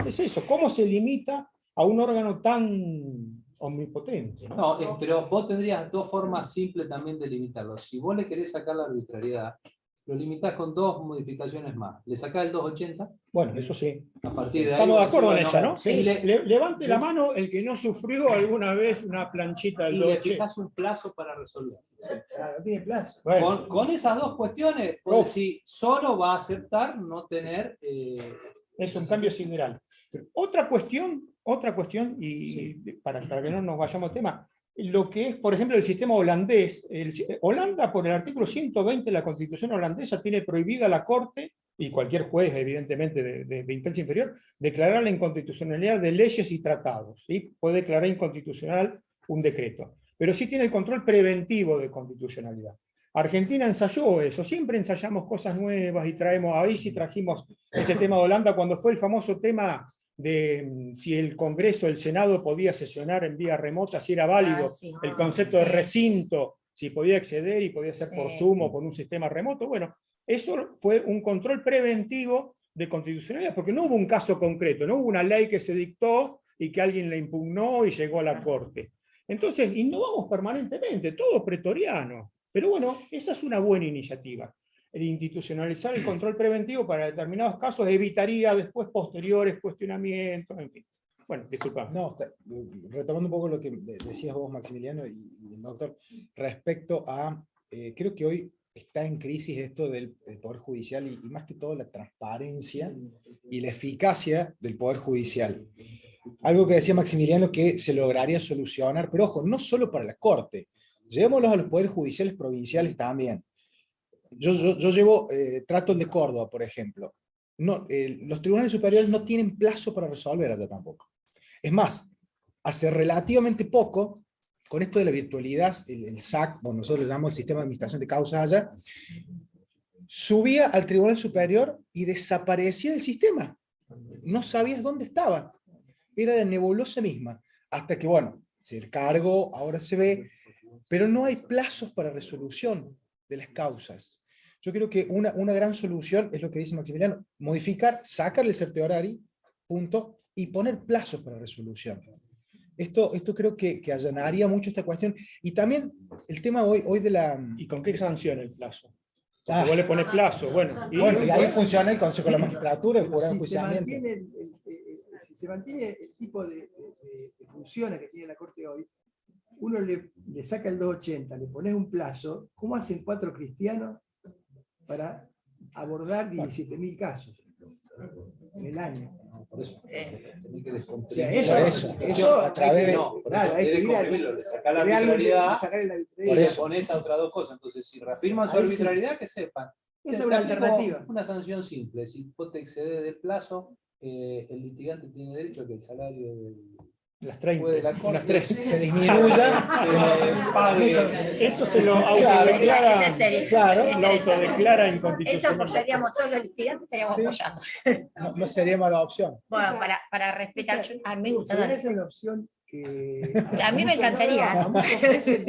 Es eso, ¿cómo se limita a un órgano tan omnipotente? ¿No? No, pero vos tendrías dos formas simples también de limitarlo. Si vos le querés sacar la arbitrariedad, lo limitás con dos modificaciones más. Le sacás el 280. Bueno, eso sí. A partir de ahí, Estamos de vos acuerdo en decís, esa, bueno, ¿no? sí. Levante la mano el que no sufrió alguna vez una planchita del Y le 280. fijás un plazo para resolver. Claro, no tiene plazo. Bueno, Con esas dos cuestiones, vos decís, solo va a aceptar no tener... es un cambio sideral. Otra cuestión, y para que no nos vayamos al tema, lo que es, por ejemplo, el sistema holandés. Holanda, por el artículo 120 de la Constitución holandesa, tiene prohibida la Corte, y cualquier juez, evidentemente, de instancia inferior, declarar la inconstitucionalidad de leyes y tratados. ¿Sí? Puede declarar inconstitucional un decreto. Pero sí tiene el control preventivo de constitucionalidad. Argentina ensayó eso, siempre ensayamos cosas nuevas y traemos, ahí sí trajimos este tema de Holanda cuando fue el famoso tema de si el Congreso, el Senado podía sesionar en vía remota, si era válido Sí. el concepto de recinto, si podía acceder y podía ser por Sí. Zoom o por un sistema remoto. Bueno, eso fue un control preventivo de constitucionalidad, porque no hubo un caso concreto, no hubo una ley que se dictó y que alguien la impugnó y llegó a la Corte. Entonces, innovamos permanentemente, todo pretoriano. Pero bueno, esa es una buena iniciativa. El institucionalizar el control preventivo para determinados casos evitaría después posteriores cuestionamientos, en fin. Bueno, disculpa. No, retomando un poco lo que decías vos, Maximiliano, y el doctor, respecto a, creo que hoy está en crisis esto del Poder Judicial y más que todo la transparencia y la eficacia del Poder Judicial. Algo que decía Maximiliano que se lograría solucionar, pero ojo, no solo para la Corte, llevémoslos a los poderes judiciales provinciales también. Yo llevo trato el de Córdoba, por ejemplo. No, los tribunales superiores no tienen plazo para resolver allá tampoco. Es más, hace relativamente poco, con esto de la virtualidad, el SAC, bueno, nosotros le llamamos el sistema de administración de causas allá, subía al tribunal superior y desaparecía del sistema. No sabías dónde estaba. Era la nebulosa misma. Hasta que, bueno, se cargó, ahora se ve, pero no hay plazos para resolución de las causas. Yo creo que una gran solución es lo que dice Maximiliano, modificar, sacarle el certiorari, punto, y poner plazos para resolución. Esto creo que allanaría mucho esta cuestión. Y también el tema hoy de la... ¿Y con qué sanciona el plazo? Porque vos le pones plazo, bueno. Y ahí funciona el Consejo de la Magistratura, el Jurado de Enjuiciamiento. Si se mantiene el tipo de funciones que tiene la Corte hoy, uno le saca el 280, le pones un plazo, ¿cómo hacen 4 cristianos para abordar 17.000 casos en el año. Por eso, tenés que O sea, descomprimir. eso a través de- claro, hay que ir a sacar la realmente arbitrariedad sacar la y arbitrariedad. le pones a otras dos cosas. Entonces, si reafirman su Ahí sí. arbitrariedad, que sepan. Esa Te es una aplico alternativa. Una sanción simple. Si vos te excedes del plazo, el litigante tiene derecho a que el salario Las 30, después de la corte las 30. Se disminuya. se pague. Eso se lo Ese autodeclara, sería- Claro. lo autodeclara Eso inconstitucional. apoyaríamos todos los litigantes, estaríamos Sí. apoyando. No sería mala opción. Bueno, Esa- para respetar, esa- a mí me gusta. Esa es una opción que A mí me muchos- encantaría. a muchos jueces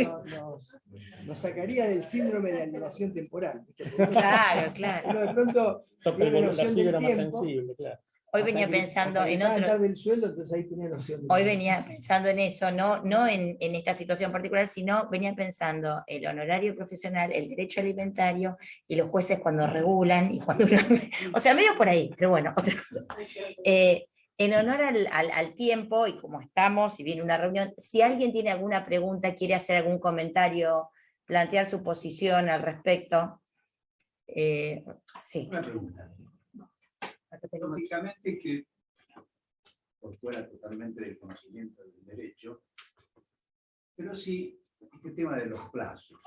nos sacaría del síndrome de alienación temporal. ¿viste? Porque Claro, claro. uno de pronto Toca tiene la noción del fibra más tiempo, sensible, claro. Hoy hasta venía que- pensando hasta que en cae otro. tarde el sueldo, entonces ahí tiene noción del Hoy tiempo. venía pensando en eso, no en esta situación particular, sino venía pensando el honorario profesional, el derecho alimentario y los jueces cuando regulan y cuando o sea, medio por ahí, pero bueno. En honor al tiempo y como estamos, y viene una reunión, si alguien tiene alguna pregunta, quiere hacer algún comentario, plantear su posición al respecto. Sí. Una pregunta. Lógicamente que, por fuera totalmente del conocimiento del derecho, pero sí este tema de los plazos.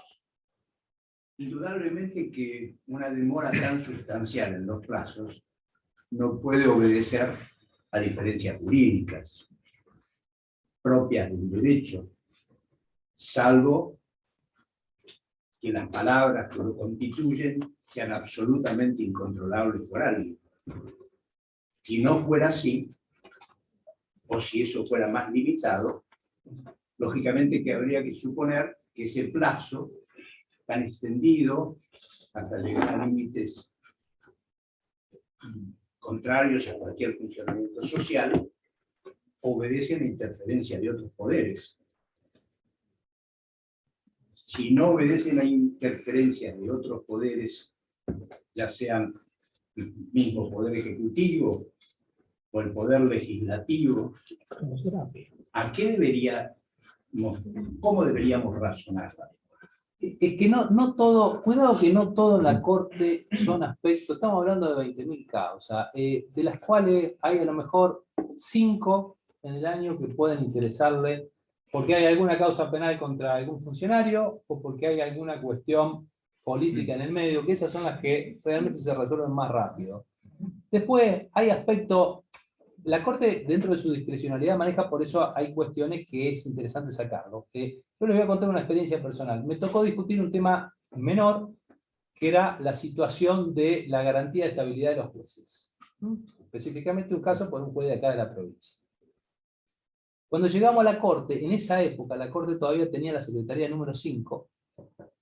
Indudablemente que una demora tan sustancial en los plazos no puede obedecer a diferencias jurídicas propias del derecho, salvo que las palabras que lo constituyen sean absolutamente incontrolables por alguien. Si no fuera así, o si eso fuera más limitado, lógicamente que habría que suponer que ese plazo tan extendido hasta llegar a límites contrarios a cualquier funcionamiento social, obedece a la interferencia de otros poderes. Si no obedece a la interferencia de otros poderes, ya sean el mismo poder ejecutivo o el poder legislativo, ¿a qué cómo deberíamos razonar? Es que no todo, cuidado que no todo en la Corte son aspectos, estamos hablando de 20.000 causas, de las cuales hay a lo mejor 5 en el año que pueden interesarle porque hay alguna causa penal contra algún funcionario o porque hay alguna cuestión política en el medio, que esas son las que realmente se resuelven más rápido. Después hay aspectos, la Corte dentro de su discrecionalidad maneja, por eso hay cuestiones que es interesante sacarlo. Yo les voy a contar una experiencia personal. Me tocó discutir un tema menor, que era la situación de la garantía de estabilidad de los jueces. Específicamente un caso por un juez de acá de la provincia. Cuando llegamos a la Corte, en esa época la Corte todavía tenía la Secretaría número 5,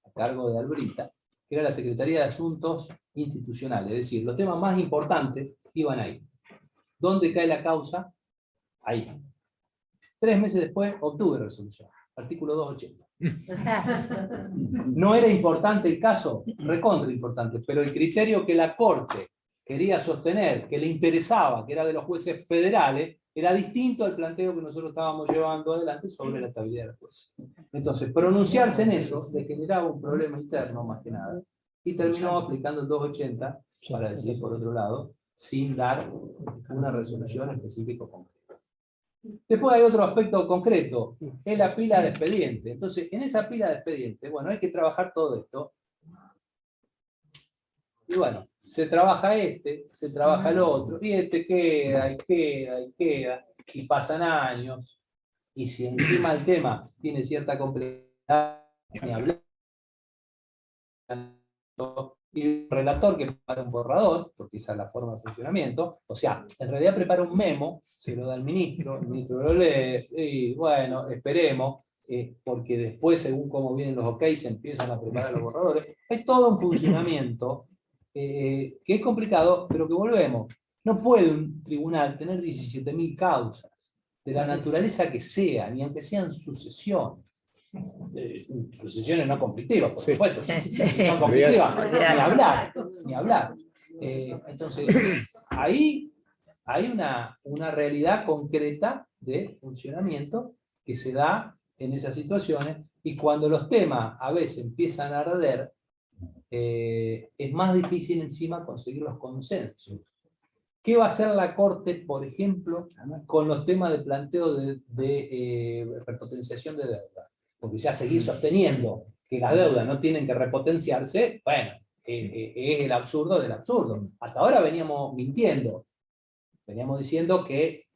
a cargo de Albrita, que era la Secretaría de Asuntos Institucionales, es decir, los temas más importantes iban ahí. ¿Dónde cae la causa? Ahí. 3 meses después obtuve resolución, artículo 280. ¿No era importante el caso? Recontra importante, pero el criterio que la Corte quería sostener, que le interesaba, que era de los jueces federales, era distinto al planteo que nosotros estábamos llevando adelante sobre la estabilidad de los jueces. Entonces, pronunciarse en eso le generaba un problema interno más que nada, y terminó aplicando el 280, para decir por otro lado, sin dar una resolución específica o concreta. Después hay otro aspecto concreto, es la pila de expediente. Entonces, en esa pila de expediente, bueno, hay que trabajar todo esto. Y bueno, se trabaja se trabaja el otro, y queda, y pasan años. Y si encima el tema tiene cierta complejidad, ni hablar, y un relator que prepara un borrador, porque esa es la forma de funcionamiento, o sea, en realidad prepara un memo, se lo da al ministro, el ministro lo lee, y bueno, esperemos, porque después, según cómo vienen los ok, se empiezan a preparar los borradores. Hay todo un funcionamiento que es complicado, pero que volvemos. No puede un tribunal tener 17.000 causas, de la naturaleza que sea, ni aunque sean sucesiones. Sucesiones no conflictivas, por supuesto. Si son conflictivas, ni hablar. Entonces, ahí hay una realidad concreta de funcionamiento que se da en esas situaciones, y cuando los temas a veces empiezan a arder, es más difícil encima conseguir los consensos. ¿Qué va a hacer la Corte, por ejemplo, con los temas de planteo de repotenciación de deuda? Porque ya seguir sosteniendo que las deudas no tienen que repotenciarse, bueno, es el absurdo del absurdo. Hasta ahora veníamos mintiendo. Veníamos diciendo que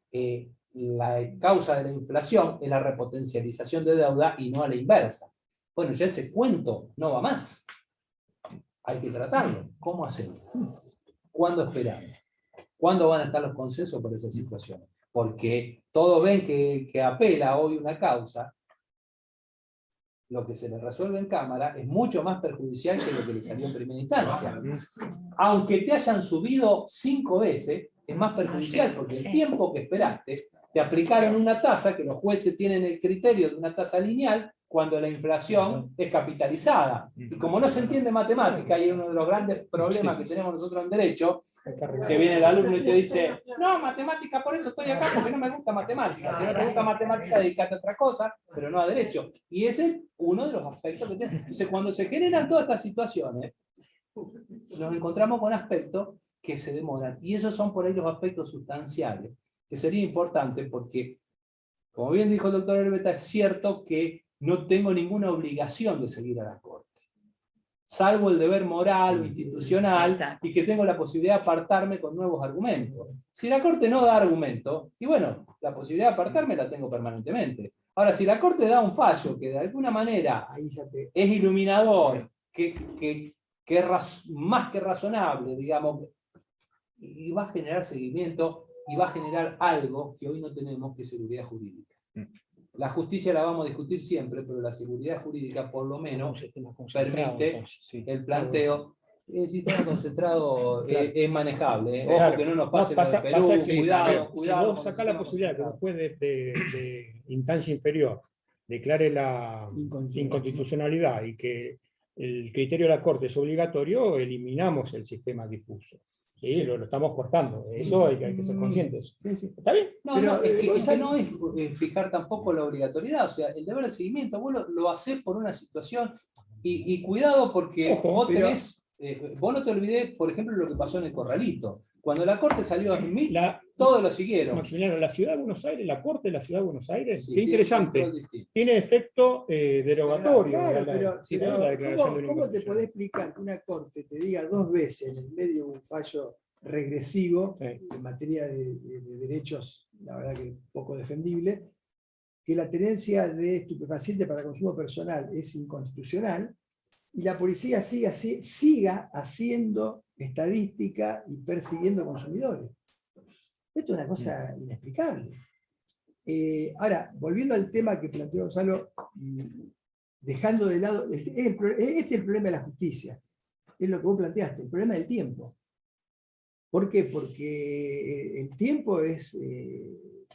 la causa de la inflación es la repotencialización de deuda y no a la inversa. Bueno, ya ese cuento no va más. Hay que tratarlo. ¿Cómo hacerlo? ¿Cuándo esperamos? ¿Cuándo van a estar los consensos por esa situación? Porque todos ven que apela hoy una causa, lo que se le resuelve en Cámara es mucho más perjudicial que lo que le salió en primera instancia. Aunque te hayan subido 5 veces, es más perjudicial porque el tiempo que esperaste, te aplicaron una tasa que los jueces tienen el criterio de una tasa lineal cuando la inflación es capitalizada. Y como no se entiende matemática, y es uno de los grandes problemas que tenemos nosotros en Derecho, que viene el alumno y te dice, no, matemática, por eso estoy acá, porque no me gusta matemática. Si no te gusta matemática, dedícate a otra cosa, pero no a Derecho. Y ese es uno de los aspectos que tenemos. Entonces, cuando se generan todas estas situaciones, nos encontramos con aspectos que se demoran. Y esos son por ahí los aspectos sustanciales, que sería importante porque, como bien dijo el doctor Herbeta, es cierto que no tengo ninguna obligación de seguir a la Corte, salvo el deber moral o institucional, Exacto. y que tengo la posibilidad de apartarme con nuevos argumentos. Si la Corte no da argumentos, y bueno, la posibilidad de apartarme la tengo permanentemente. Ahora, si la Corte da un fallo que de alguna manera es iluminador, que es más que razonable, digamos, y va a generar seguimiento, y va a generar algo que hoy no tenemos, que es seguridad jurídica. La justicia la vamos a discutir siempre, pero la seguridad jurídica por lo menos permite el planteo. El sistema concentrado es manejable. Ojo que no nos pase lo de Perú, cuidado. Si vos sacás la posibilidad que después de instancia inferior declare la inconstitucionalidad y que el criterio de la Corte es obligatorio, eliminamos el sistema difuso. Sí, sí. Lo estamos cortando. Eso hay que ser conscientes. Sí, sí. ¿Está bien? No, no, es que no es fijar tampoco la obligatoriedad. O sea, el deber de seguimiento, vos lo hacés por una situación. Y cuidado porque vos tenés. Vos no te olvidés, por ejemplo, lo que pasó en el Corralito. Cuando la Corte salió a mí, todos lo siguieron. Maximiliano, la Ciudad de Buenos Aires, la Corte de la Ciudad de Buenos Aires, Sí, qué interesante. Tiene efecto derogatorio. Claro, la declaración de ¿cómo te podés explicar que una Corte te diga 2 veces en el medio de un fallo regresivo en materia de derechos, la verdad que poco defendible, que la tenencia de estupefacientes para consumo personal es inconstitucional, y la policía siga haciendo estadística y persiguiendo consumidores? Esto es una cosa inexplicable. Ahora, volviendo al tema que planteó Gonzalo, dejando de lado, este es el problema de la justicia, es lo que vos planteaste, el problema del tiempo. ¿Por qué? Porque el tiempo es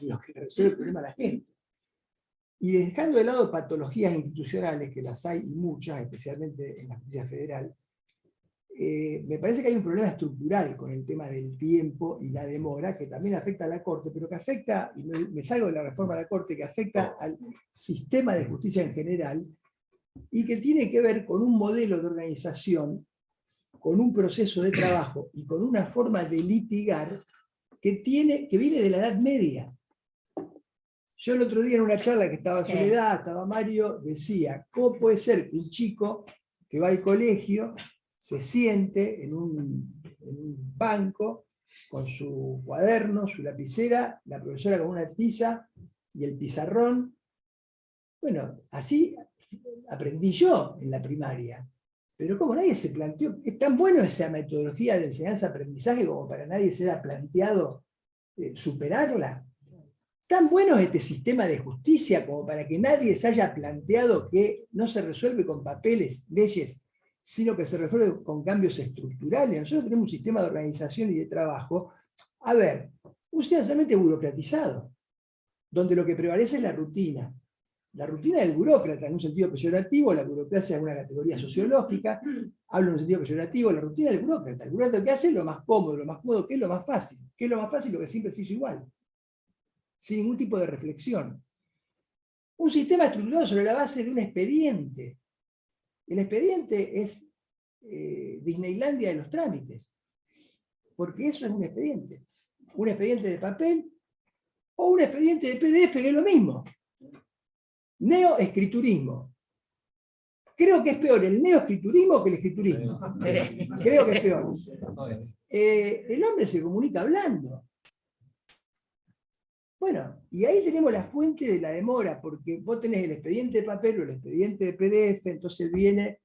lo que resuelve el problema a la gente. Y dejando de lado patologías institucionales, que las hay y muchas, especialmente en la justicia federal, me parece que hay un problema estructural con el tema del tiempo y la demora, que también afecta a la Corte, pero que afecta, y me salgo de la reforma de la Corte, que afecta al sistema de justicia en general, y que tiene que ver con un modelo de organización, con un proceso de trabajo y con una forma de litigar que viene de la Edad Media. Yo el otro día en una charla que estaba Soledad, estaba Mario, decía, ¿cómo puede ser que un chico que va al colegio se siente en un banco con su cuaderno, su lapicera, la profesora con una tiza y el pizarrón? Bueno, así aprendí yo en la primaria. Pero como nadie se planteó, es tan bueno esa metodología de enseñanza-aprendizaje como para nadie se haya planteado superarla. Tan bueno es este sistema de justicia como para que nadie se haya planteado que no se resuelve con papeles, leyes, sino que se resuelve con cambios estructurales. Nosotros tenemos un sistema de organización y de trabajo, a ver, sustancialmente burocratizado, donde lo que prevalece es la rutina. La rutina del burócrata, en un sentido peyorativo, la burocracia es una categoría sociológica, hablo en un sentido peyorativo, la rutina del burócrata. El burócrata que hace es lo más cómodo, que es lo más fácil. ¿Qué es lo más fácil? Lo que siempre se hizo igual, sin ningún tipo de reflexión. Un sistema estructurado sobre la base de un expediente. El expediente es Disneylandia de los trámites, porque eso es un expediente de papel o un expediente de PDF, que es lo mismo. Neoescriturismo. Creo que es peor el neoescriturismo que el escriturismo. Creo que es peor. El hombre se comunica hablando. Bueno, y ahí tenemos la fuente de la demora, porque vos tenés el expediente de papel o el expediente de PDF, entonces viene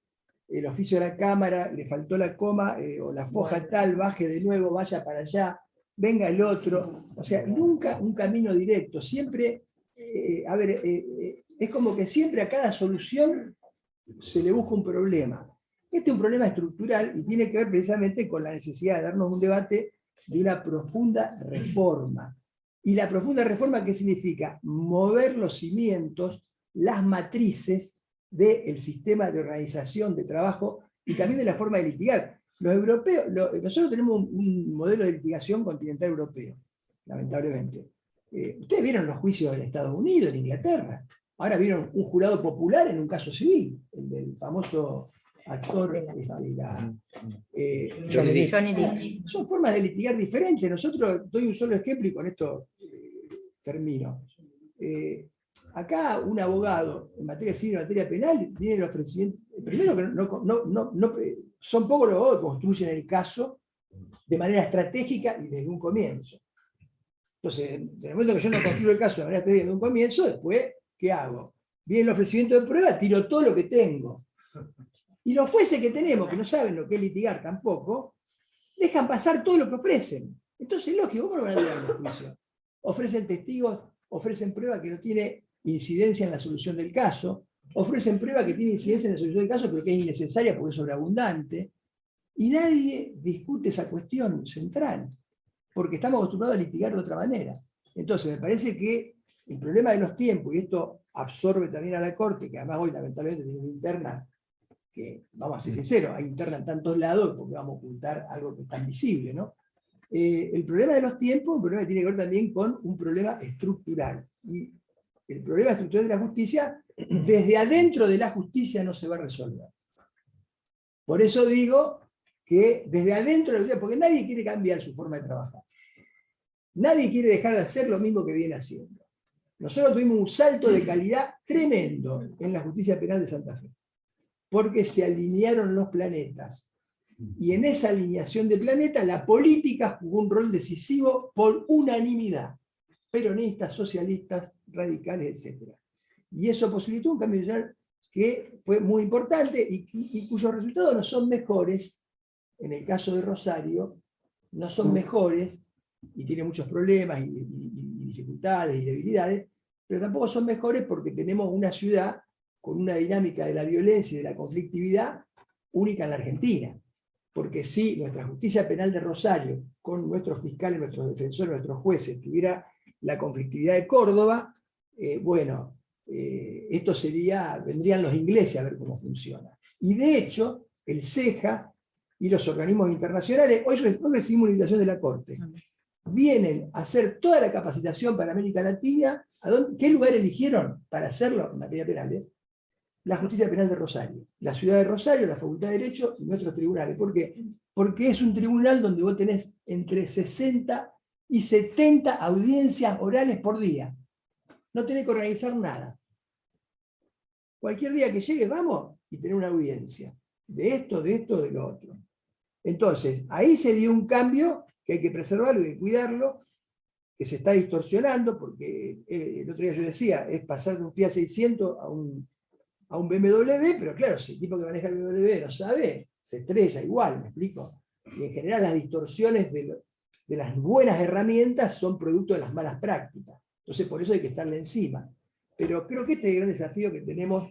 el oficio de la Cámara, le faltó la coma o la foja tal, baje de nuevo, vaya para allá, venga el otro. O sea, nunca un camino directo, siempre, es como que siempre a cada solución se le busca un problema. Este es un problema estructural y tiene que ver precisamente con la necesidad de darnos un debate de una profunda reforma. ¿Y la profunda reforma qué significa? Mover los cimientos, las matrices del sistema de organización de trabajo y también de la forma de litigar. Los europeos, nosotros tenemos un modelo de litigación continental europeo, lamentablemente. Ustedes vieron los juicios en Estados Unidos, en Inglaterra. Ahora vieron un jurado popular en un caso civil, el del famoso actor Johnny Depp. Son formas de litigar diferentes. Nosotros, doy un solo ejemplo y con esto termino. Acá un abogado en materia civil y en materia penal tiene el ofrecimiento, primero que son pocos los abogados que construyen el caso de manera estratégica y desde un comienzo. Entonces, en el momento que yo no construyo el caso de manera estratégica desde un comienzo, después, ¿qué hago? Viene el ofrecimiento de prueba, tiro todo lo que tengo. Y los jueces que tenemos, que no saben lo que es litigar tampoco, dejan pasar todo lo que ofrecen. Entonces, lógico, ¿cómo lo van a tirar en los juicios? Ofrecen testigos, ofrecen prueba que no tiene incidencia en la solución del caso, ofrecen prueba que tiene incidencia en la solución del caso, pero que es innecesaria porque es sobreabundante, y nadie discute esa cuestión central, porque estamos acostumbrados a litigar de otra manera. Entonces, me parece que el problema de los tiempos, y esto absorbe también a la Corte, que además hoy lamentablemente tiene una interna, que vamos a ser sinceros, hay interna en tantos lados porque vamos a ocultar algo que es tan visible, ¿no? El problema de los tiempos es un problema que tiene que ver también con un problema estructural. Y el problema estructural de la justicia, desde adentro de la justicia no se va a resolver. Por eso digo que desde adentro de la justicia, porque nadie quiere cambiar su forma de trabajar. Nadie quiere dejar de hacer lo mismo que viene haciendo. Nosotros tuvimos un salto de calidad tremendo en la justicia penal de Santa Fe, porque se alinearon los planetas. Y en esa alineación de planetas, la política jugó un rol decisivo por unanimidad. Peronistas, socialistas, radicales, etc. Y eso posibilitó un cambio social que fue muy importante y cuyos resultados no son mejores, en el caso de Rosario, no son mejores, y tiene muchos problemas y dificultades y debilidades, pero tampoco son mejores porque tenemos una ciudad con una dinámica de la violencia y de la conflictividad única en la Argentina. Porque si nuestra justicia penal de Rosario, con nuestros fiscales, nuestros defensores, nuestros jueces, tuviera la conflictividad de Córdoba, esto vendrían los ingleses a ver cómo funciona. Y de hecho, el CEJA y los organismos internacionales, hoy recibimos una invitación de la Corte, vienen a hacer toda la capacitación para América Latina. ¿Qué lugar eligieron para hacerlo en materia penal? La Justicia Penal de Rosario, la ciudad de Rosario, la Facultad de Derecho y nuestros tribunales. ¿Por qué? Porque es un tribunal donde vos tenés entre 60 y 70 audiencias orales por día. No tenés que organizar nada. Cualquier día que llegues, vamos, y tenés una audiencia. De esto, de lo otro. Entonces, ahí se dio un cambio que hay que preservarlo y hay que cuidarlo, que se está distorsionando, porque el otro día yo decía, es pasar de un Fiat 600 a un BMW, pero claro, si el tipo que maneja el BMW no sabe, se estrella igual, ¿me explico? Y en general las distorsiones de las buenas herramientas son producto de las malas prácticas. Entonces por eso hay que estarle encima. Pero creo que este es el gran desafío que tenemos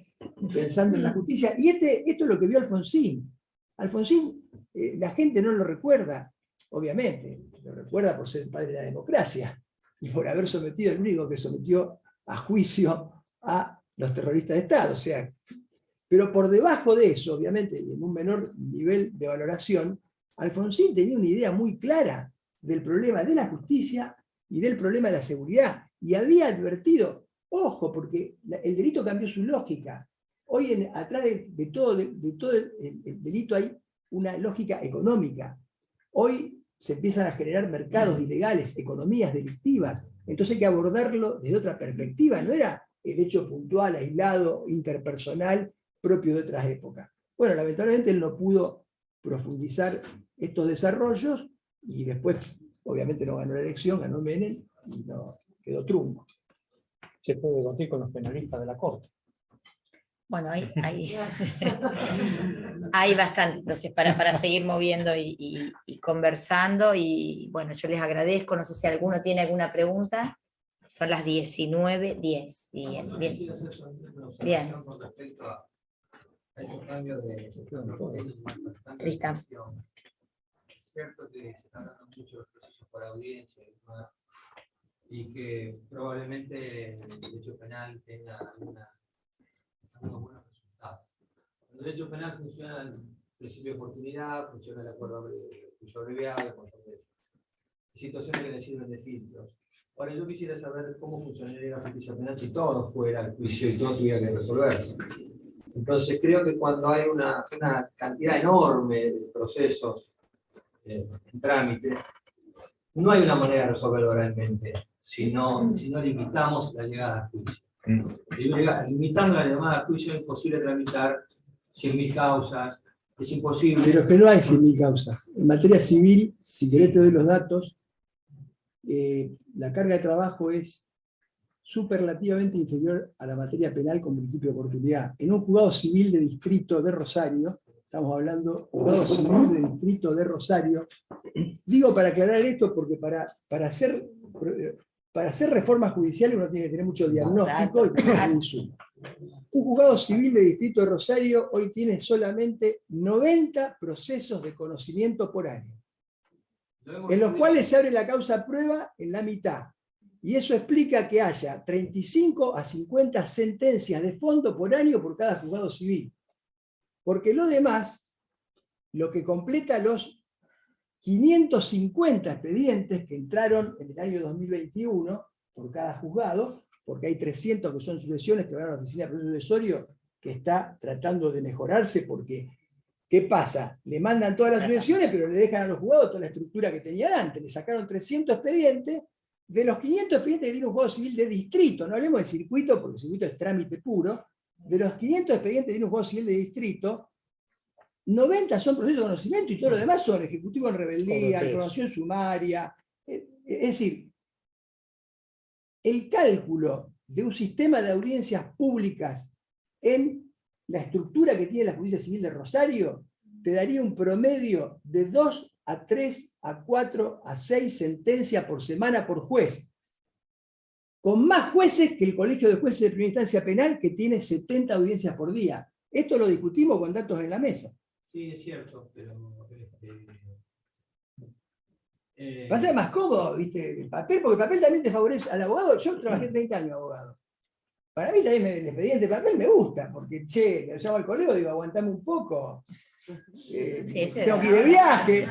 pensando en la justicia. Y esto es lo que vio Alfonsín. Alfonsín, la gente no lo recuerda, obviamente, lo recuerda por ser el padre de la democracia y por haber sometido, el único que sometió a juicio a los terroristas de Estado, o sea, pero por debajo de eso, obviamente, y en un menor nivel de valoración, Alfonsín tenía una idea muy clara del problema de la justicia y del problema de la seguridad, y había advertido, ojo, porque el delito cambió su lógica. Hoy atrás de todo el delito hay una lógica económica. Hoy se empiezan a generar mercados ilegales, economías delictivas, entonces hay que abordarlo desde otra perspectiva, no era el hecho puntual, aislado, interpersonal, propio de otras épocas. Bueno, lamentablemente él no pudo profundizar estos desarrollos y después, obviamente, no ganó la elección, ganó Menem y no quedó trunco. Se puede debatir con los penalistas de la Corte. Bueno, hay bastante, entonces, para seguir moviendo y conversando. Y bueno, yo les agradezco. No sé si alguno tiene alguna pregunta. Son las 19:10. Bien, bien. Bien. Tristan. Es cierto que se está hablando mucho de los procesos por audiencia y que probablemente el derecho penal tenga algunos buenos resultados. El derecho penal funciona el principio de oportunidad, funciona el acuerdo de juicio abreviado, situaciones que le sirven de filtros. Ahora, yo quisiera saber cómo funcionaría la justicia penal si todo fuera el juicio y todo tuviera que resolverse. Entonces, creo que cuando hay una cantidad enorme de procesos en trámite, no hay una manera de resolverlo realmente, si no limitamos la llegada a juicio. Limitando la llamada a juicio es imposible tramitar 100.000 causas, es imposible. Pero que no hay 100.000 causas. En materia civil, si querés te doy los datos, la carga de trabajo es superlativamente inferior a la materia penal con principio de oportunidad. En un juzgado civil de distrito de Rosario, estamos hablando de juzgado civil de distrito de Rosario, digo para aclarar esto porque para hacer reformas judiciales uno tiene que tener mucho diagnóstico y mucho insumo. Un juzgado civil de distrito de Rosario hoy tiene solamente 90 procesos de conocimiento por año, en los cuales se abre la causa prueba en la mitad. Y eso explica que haya 35 a 50 sentencias de fondo por año por cada juzgado civil. Porque lo demás, lo que completa los 550 expedientes que entraron en el año 2021 por cada juzgado, porque hay 300 que son sucesiones que van a la oficina de proceso sucesorio, que está tratando de mejorarse porque, ¿qué pasa? Le mandan todas las sucesiones, pero le dejan a los juzgados toda la estructura que tenían antes. Le sacaron 300 expedientes. De los 500 expedientes que tiene un juzgado civil de distrito, no hablemos de circuito, porque el circuito es trámite puro, de los 500 expedientes que tiene un juzgado civil de distrito, 90 son procesos de conocimiento y todo lo demás son ejecutivo en rebeldía, información sumaria. Es decir, el cálculo de un sistema de audiencias públicas en la estructura que tiene la Justicia Civil de Rosario te daría un promedio de 2 a 3, a 4, a 6 sentencias por semana por juez, con más jueces que el Colegio de Jueces de Primera Instancia Penal, que tiene 70 audiencias por día. Esto lo discutimos con datos en la mesa. Sí, es cierto, pero... Va a ser más cómodo, ¿viste? El papel, porque el papel también te favorece al abogado. Yo trabajé 30 años abogado. Para mí también el expediente de papel me gusta, porque, le llamo al colega y digo, aguantame un poco. Tengo que ir de viaje.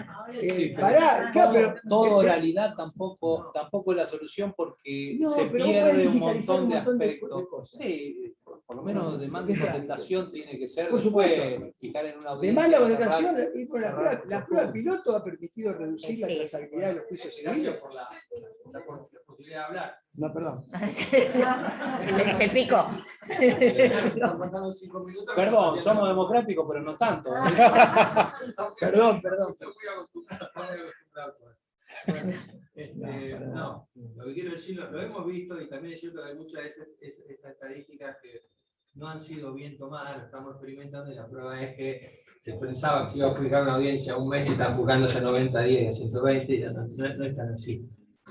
Toda oralidad tampoco es la solución porque no, se pierde un montón de aspectos. Sí, por lo menos demanda y contestación tiene que ser. Por supuesto. Fijar en una audiencia. Demanda, contestación, y con la prueba piloto ha permitido reducir la trazabilidad de los juicios civiles. Gracias por la posibilidad de hablar. No, perdón. Se picó. Perdón, somos democráticos, pero no tanto. Perdón. No, lo que quiero decir, lo hemos visto y también es cierto que hay muchas de estas estadísticas que no han sido bien tomadas, lo estamos experimentando y la prueba es que se pensaba que se iba a publicar una audiencia un mes y está jugándose 90 días, 120, y ya no es tan así.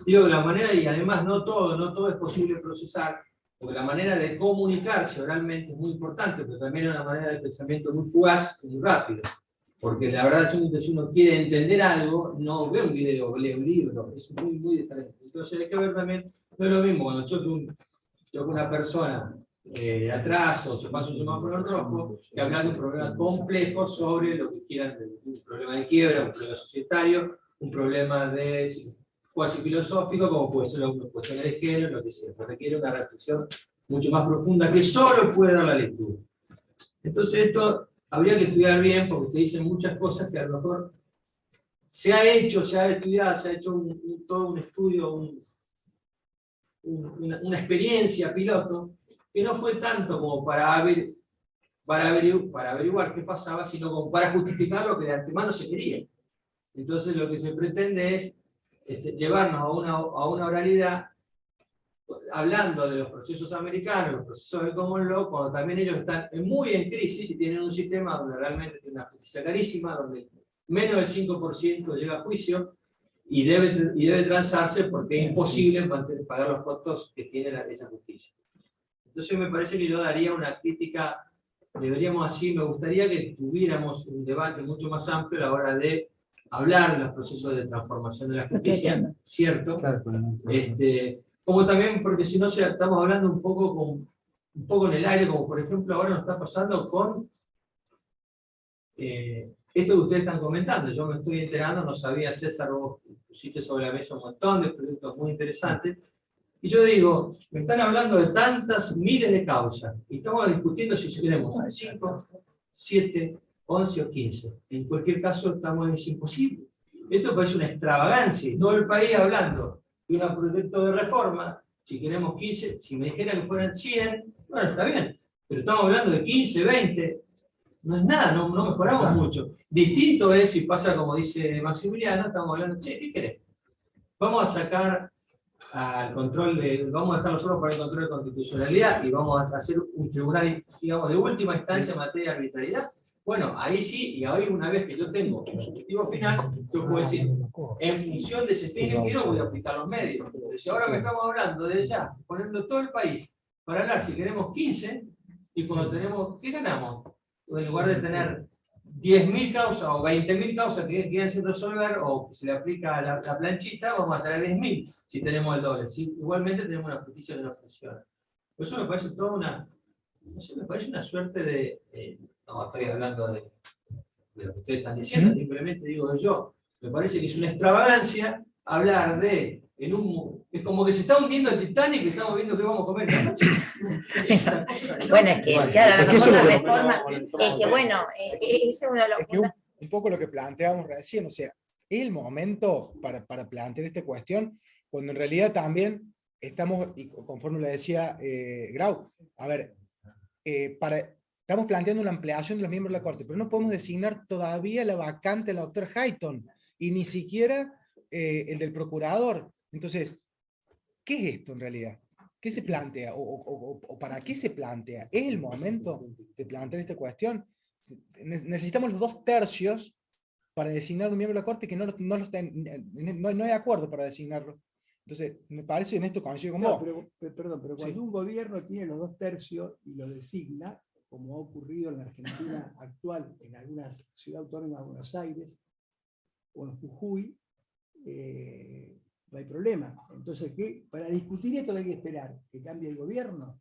Digo que la manera, y además no todo es posible procesar, porque la manera de comunicarse oralmente es muy importante, pero también es una manera de pensamiento muy fugaz y muy rápido. Porque la verdad, si uno quiere entender algo, no ve un video, lee un libro, es muy, muy diferente. Entonces hay que ver también, no es lo mismo cuando choca una persona de atrás o se pasa un semáforo en rojo, que hablar de un problema complejo sobre lo que quieran, un problema de quiebra, un problema societario, un problema de cuasi filosófico, como puede ser una cuestión de género, lo que sea. Se requiere una reflexión mucho más profunda que solo puede dar la lectura. Entonces esto habría que estudiar bien porque se dicen muchas cosas que a lo mejor se ha hecho, se ha estudiado, se ha hecho todo un estudio, una experiencia piloto, que no fue tanto como para averiguar qué pasaba, sino como para justificar lo que de antemano se quería. Entonces lo que se pretende es llevarnos a una oralidad hablando de los procesos americanos, los procesos de common law, cuando también ellos están muy en crisis y tienen un sistema donde realmente tiene una justicia carísima, donde menos del 5% llega a juicio y debe transarse porque es imposible pagar los costos que tiene esa justicia. Entonces me parece que yo daría una crítica, me gustaría que tuviéramos un debate mucho más amplio a la hora de hablar de los procesos de transformación de la justicia, ¿cierto? Como también, porque si no estamos hablando un poco en el aire, como por ejemplo ahora nos está pasando con esto que ustedes están comentando. Yo me estoy enterando, no sabía, César, vos pusiste sobre la mesa un montón de proyectos muy interesantes, y yo digo, me están hablando de tantas miles de causas, y estamos discutiendo si queremos 5, 7, 11 o 15. En cualquier caso, es imposible. Esto parece una extravagancia, y todo el país hablando de un proyecto de reforma, si queremos 15, si me dijeran que fueran 100, bueno, está bien, pero estamos hablando de 15, 20, no es nada, no mejoramos mucho. Distinto es si pasa como dice Maximiliano, estamos hablando, che, ¿qué querés? Vamos a sacar al vamos a estar nosotros para el control de constitucionalidad y vamos a hacer un tribunal, digamos, de última instancia en materia de arbitrariedad. Bueno, ahí sí, y ahí una vez que yo tengo un objetivo final, yo puedo decir, en función de ese fin que quiero, voy a aplicar los medios. Pero si ahora me estamos hablando de ya, poniendo todo el país para hablar si queremos 15, y cuando tenemos, ¿qué ganamos? En lugar de tener 10.000 causas o 20.000 causas que quieren sin resolver, o que se le aplica la planchita, vamos a tener 10.000 si tenemos el doble. ¿Sí? Igualmente tenemos una justicia que no funciona. Por eso me parece toda una suerte de no estoy hablando de lo que ustedes están diciendo, simplemente digo yo. Me parece que es una extravagancia hablar de, es como que se está hundiendo el Titanic y estamos viendo qué vamos a comer esta noche. Bueno, es que claro, a lo mejor la reforma, es que bueno, ese es uno de los puntos. Un poco lo que planteábamos recién, o sea, es el momento para plantear esta cuestión, cuando en realidad también estamos, y conforme le decía Grau, a ver, estamos planteando una ampliación de los miembros de la Corte, pero no podemos designar todavía la vacante de la doctora Hayton, y ni siquiera el del procurador. Entonces, ¿qué es esto en realidad? ¿Qué se plantea? ¿O para qué se plantea? ¿Es el momento de plantear esta cuestión? Necesitamos los 2/3 para designar un miembro de la Corte que no hay acuerdo para designarlo. Entonces, me parece que en esto coincido con vos. Pero cuando un gobierno tiene los 2/3 y lo designa, como ha ocurrido en la Argentina actual, en algunas ciudades autónomas de Buenos Aires o en Jujuy, no hay problema. Entonces, para discutir esto hay que esperar que cambie el gobierno,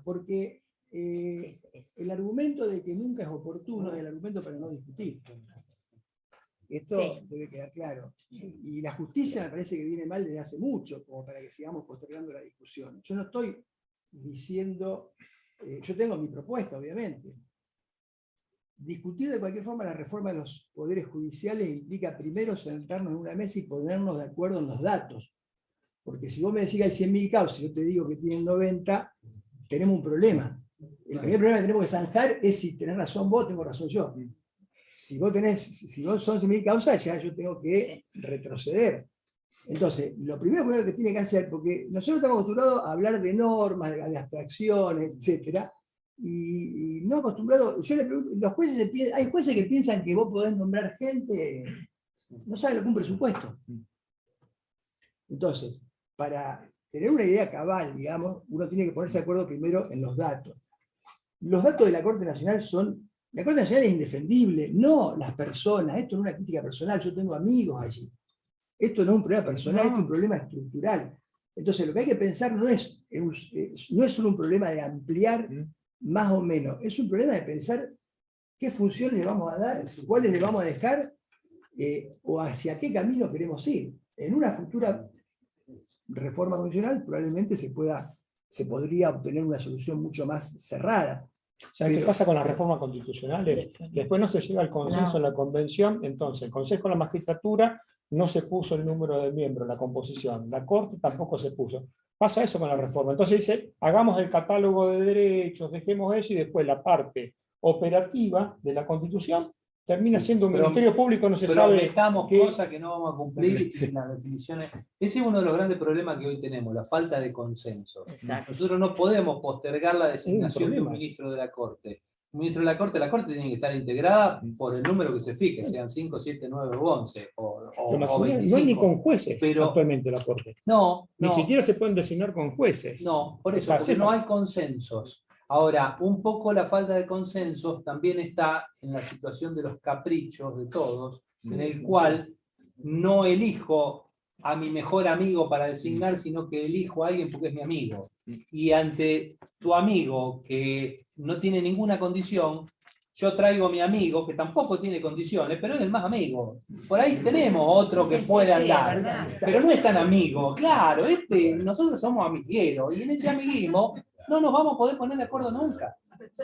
porque el argumento de que nunca es oportuno es el argumento para no discutir. Esto debe quedar claro. Y la justicia me parece que viene mal desde hace mucho, como para que sigamos postergando la discusión. Yo no estoy diciendo, yo tengo mi propuesta, obviamente. Discutir de cualquier forma la reforma de los poderes judiciales implica primero sentarnos en una mesa y ponernos de acuerdo en los datos. Porque si vos me decís que hay 100.000 causas y yo te digo que tienen 90, tenemos un problema. El primer problema que tenemos que zanjar es si tenés razón vos, tengo razón yo. Si vos son 100.000 causas, ya yo tengo que retroceder. Entonces, lo primero que tiene que hacer, porque nosotros estamos acostumbrados a hablar de normas, de abstracciones, etc. Y no acostumbrados, yo le pregunto, hay jueces que piensan que vos podés nombrar gente, no saben lo que es un presupuesto. Entonces, para tener una idea cabal, digamos, uno tiene que ponerse de acuerdo primero en los datos. Los datos de la Corte Nacional la Corte Nacional es indefendible, no las personas, esto no es una crítica personal, yo tengo amigos allí. Esto no es un problema personal, esto es un problema estructural. Entonces, lo que hay que pensar no es solo un problema de ampliar más o menos, es un problema de pensar qué funciones le vamos a dar, cuáles le vamos a dejar, o hacia qué camino queremos ir. En una futura reforma constitucional probablemente se podría obtener una solución mucho más cerrada, ¿Sabes qué pasa con las reformas constitucionales? Después no se llega al consenso No. en la convención, entonces el Consejo de la Magistratura no se puso el número de miembros, la composición, la Corte tampoco se puso. Pasa eso con la reforma. Entonces dice, hagamos el catálogo de derechos, dejemos eso y después la parte operativa de la Constitución termina siendo un pero- ministerio público, no se sabe Prometamos qué. cosas que no vamos a cumplir Sí. y las definiciones. Ese es uno de los grandes problemas que hoy tenemos, la falta de consenso. Exacto. Nosotros no podemos postergar la designación de un problema. ministro de la Corte. Un ministro de la Corte tiene que estar integrada por el número que se fije, sean 5, 7, 9 o 11 o Pero Maximiliano, no hay ni 25. con jueces Pero- actualmente la Corte. No, Ni no. siquiera se pueden designar con jueces. No, por eso, Está, porque sí, no hay consensos. Ahora, un poco la falta de consensos también está en la situación de los caprichos de todos, en el cual no elijo a mi mejor amigo para designar, sino que elijo a alguien porque es mi amigo. Y ante tu amigo que no tiene ninguna condición, yo traigo a mi amigo que tampoco tiene condiciones, pero es el más amigo. Por ahí tenemos otro que Sí, sí, puede sí, andar. es verdad. Pero no es tan amigo, claro, nosotros somos amigueros y en ese amiguismo no nos vamos a poder poner de acuerdo nunca.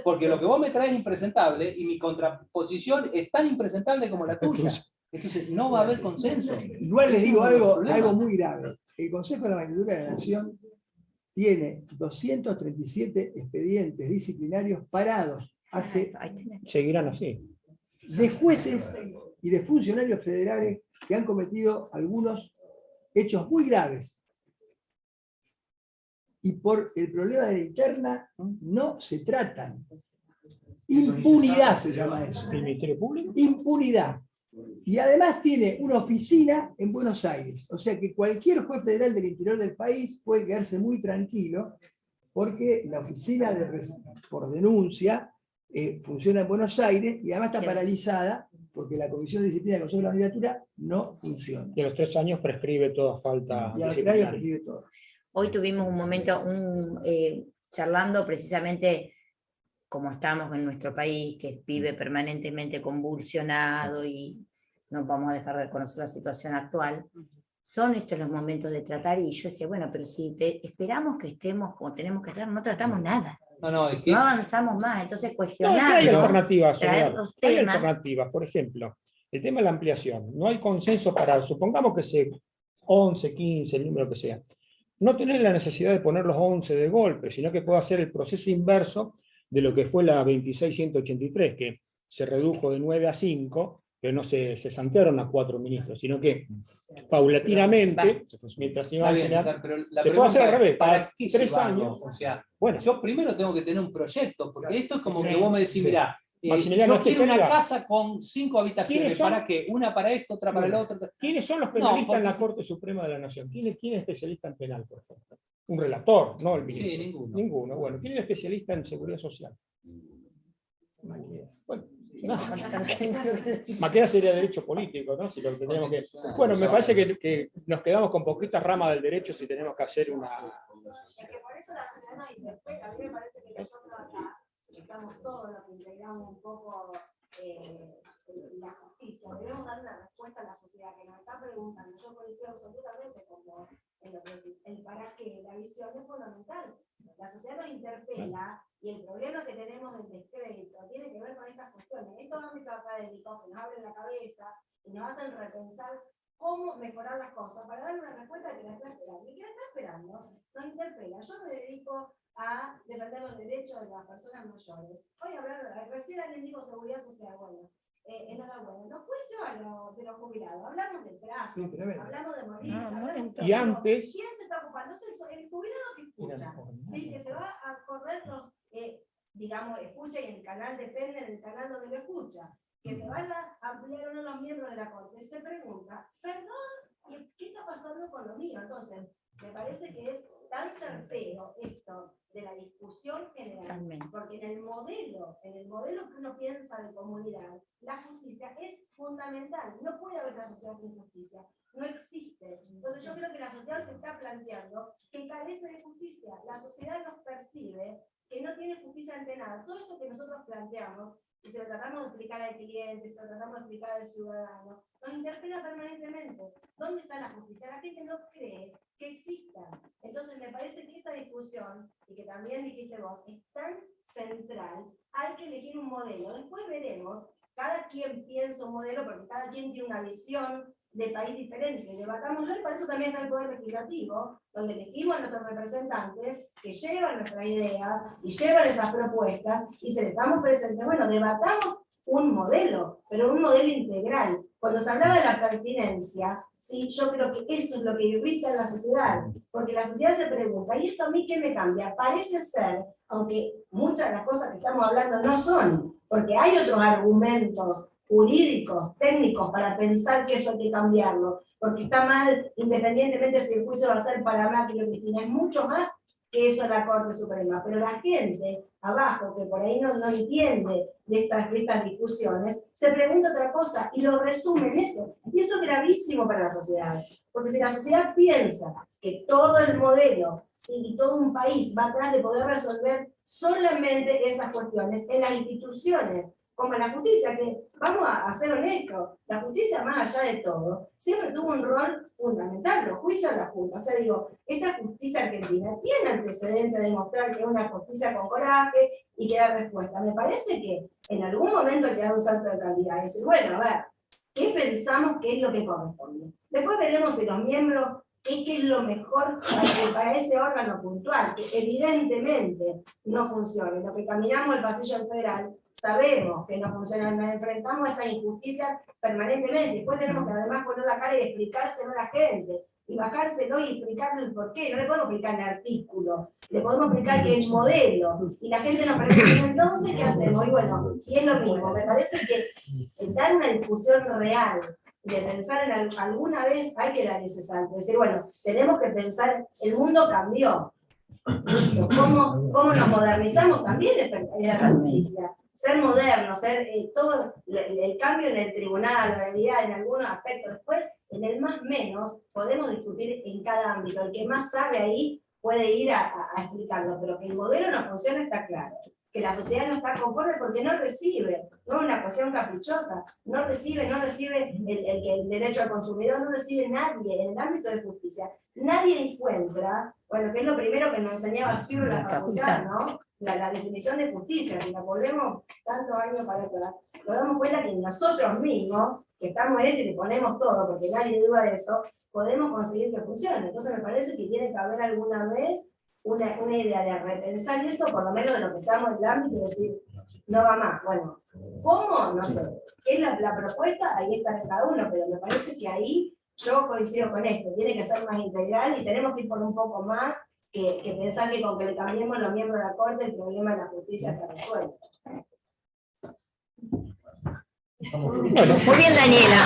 Porque lo que vos me traes es impresentable y mi contraposición es tan impresentable como la tuya. Entonces no va a haber consenso. Igual les Ese es digo uno de los algo, problemas. algo muy grave. El Consejo de la Magistratura de la Nación tiene 237 expedientes disciplinarios parados hace Ahí tenés. Seguirán así. de jueces y de funcionarios federales que han cometido algunos hechos muy graves. Y por el problema de la interna no se tratan. Impunidad se llama eso. ¿El Ministerio Público? Impunidad. Y además tiene una oficina en Buenos Aires. O sea que cualquier juez federal del interior del país puede quedarse muy tranquilo porque la oficina por denuncia funciona en Buenos Aires y además está Bien. paralizada porque la Comisión de Disciplina del Consejo de la Magistratura no funciona. Y a los 3 años prescribe toda falta Y al disciplinaria. prescribe todo. Hoy tuvimos un momento charlando precisamente como estamos en nuestro país, que vive permanentemente convulsionado y no vamos a dejar de conocer la situación actual. Son estos los momentos de tratar y yo decía, bueno, pero si esperamos que estemos como tenemos que estar, no tratamos nada. No, es que No avanzamos más, entonces No, es que cuestionando. hay alternativas, traer Soledad. los Hay temas. alternativas. Por ejemplo, el tema de la ampliación. No hay consenso para, supongamos que sea 11, 15, el número que sea. No tener la necesidad de poner los 11 de golpe, sino que pueda hacer el proceso inverso de lo que fue la 26.183, que se redujo de 9 a 5, pero no se santearon a 4 ministros, sino que paulatinamente, mientras se iba Está a bien, llenar, César, pero la se puede hacer al pregunta revés, es, ¿para para qué 3 llevarlo? años. O sea, Bueno, yo primero tengo que tener un proyecto, porque esto es como Sí. que vos me decís, Sí. mirá, Maximiliano, yo quiero una especialidad. casa con 5 habitaciones, ¿Quiénes son? ¿para qué? Una para esto, otra para el otro. ¿quiénes son los penalistas porque- en la Corte Suprema de la Nación? ¿Quién es especialista en penal, por ejemplo? Un relator, no el ministro. Sí, ninguno. Ninguno. Bueno, ¿quién es especialista en seguridad social? Bueno, no. Maqueda sería derecho político, ¿no? Si lo tendríamos que... Bueno, me parece que nos quedamos con poquitas ramas del derecho si tenemos que hacer una... Es que por eso la sociedad no interpela. A mí me parece que nosotros acá estamos todos los que integramos un poco la justicia. Debemos dar una respuesta a la sociedad que nos está preguntando. Yo coincido absolutamente como en lo que decís. El para qué, la visión es fundamental. La sociedad nos interpela y el problema que tenemos del descrédito tiene que ver con estas cuestiones. Estos ámbitos académicos que nos abren la cabeza y nos hacen repensar cómo mejorar las cosas para dar una respuesta que la está esperando. Y que la está esperando nos interpela. Yo me dedico a defender los derechos de las personas mayores. Hoy recién alguien dijo seguridad social, bueno, enhorabuena. Los juicios de los jubilados, hablamos del plazo, Sí, tremendo. hablamos de morir. Y antes... ¿Quién se está ocupando? El jubilado que escucha, ¿sí? Que se va a correr los, digamos, escucha y el canal depende del canal donde lo escucha. Que se van a ampliar uno de los miembros de la Corte. Se pregunta, perdón, ¿qué está pasando con lo mío? Entonces, me parece que es tan certero esto de la discusión general, porque en el modelo que uno piensa de comunidad, la justicia es fundamental. No puede haber una sociedad sin justicia, no existe. Entonces yo creo que la sociedad se está planteando que carece de justicia. La sociedad nos percibe que no tiene justicia ante nada. Todo esto que nosotros planteamos y se lo tratamos de explicar al cliente, se lo tratamos de explicar al ciudadano, nos interpela permanentemente. ¿Dónde está la justicia? La gente no cree que exista. Entonces me parece que esa discusión, y que también dijiste vos, es tan central. Hay que elegir un modelo. Después veremos, cada quien piensa un modelo, porque cada quien tiene una visión de país diferente. Debatámoslo, y para eso también está el Poder Legislativo, donde elegimos a nuestros representantes que llevan nuestras ideas y llevan esas propuestas, y se les damos presentes. Bueno, debatamos un modelo, pero un modelo integral. Cuando se hablaba de la pertinencia, sí, yo creo que eso es lo que irrita en la sociedad, porque la sociedad se pregunta, ¿y esto a mí qué me cambia? Parece ser, aunque muchas de las cosas que estamos hablando no son, porque hay otros argumentos jurídicos, técnicos, para pensar que eso hay que cambiarlo, porque está mal, independientemente si el juicio va a ser para Macri o Cristina, es mucho más que eso la Corte Suprema, pero la gente abajo, que por ahí no entiende de estas discusiones, se pregunta otra cosa y lo resume en eso, y eso es gravísimo para la sociedad, porque si la sociedad piensa que todo el modelo, ¿sí?, y todo un país va atrás de poder resolver solamente esas cuestiones en las instituciones, como la justicia, que vamos a ser honestos, la justicia más allá de todo, siempre tuvo un rol fundamental, los juicios a la Junta. O sea, digo, esta justicia argentina tiene antecedentes de demostrar que es una justicia con coraje y que da respuesta. Me parece que en algún momento hay que dar un salto de calidad y decir, bueno, a ver, ¿qué pensamos que es lo que corresponde? Después veremos si los miembros, qué es lo mejor para ese órgano puntual, que evidentemente no funcione. Lo que caminamos el pasillo federal, sabemos que no funciona, nos enfrentamos a esa injusticia permanentemente. Después tenemos que además poner la cara y explicárselo a la gente, y bajárselo y explicarle el porqué. No le podemos explicar el artículo, le podemos explicar que el modelo, y la gente nos pregunta, entonces, ¿qué hacemos? Y bueno, y es lo mismo, me parece que dar una discusión real, de pensar en alguna vez, hay que dar ese salto, decir, bueno, tenemos que pensar, el mundo cambió, ¿cómo nos modernizamos? También es la justicia. Ser moderno, ser todo el cambio en el tribunal, la realidad en algunos aspectos. Después, en el más menos, podemos discutir en cada ámbito. El que más sabe ahí puede ir a explicarlo, pero que el modelo no funciona está claro. Que la sociedad no está conforme porque no recibe, no es una cuestión caprichosa, no recibe el derecho al consumidor, no recibe nadie en el ámbito de justicia. Nadie encuentra, bueno, que es lo primero que nos enseñaba Ciro en la facultad, ¿no? La definición de justicia, si la volvemos tantos años para atrás, nos damos cuenta que nosotros mismos, que estamos en esto y le ponemos todo, porque nadie duda de eso, podemos conseguir que funcione. Entonces me parece que tiene que haber alguna vez una idea de repensar eso, por lo menos de lo que estamos en el ámbito, y decir, no va más. Bueno, ¿cómo? No sé. ¿Qué es la propuesta? Ahí está en cada uno, pero me parece que ahí yo coincido con esto, tiene que ser más integral y tenemos que ir por un poco más que pensar que con que le cambiemos los miembros de la Corte, el problema de la justicia está resuelto. Muy bien, Daniela.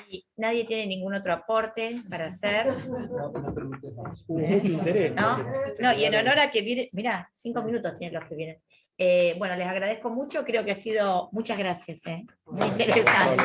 Si nadie tiene ningún otro aporte para hacer. No, y en honor a que viene, mirá, 5 minutos tienen los que vienen. Bueno, les agradezco mucho, creo que ha sido, muchas gracias, muy interesante.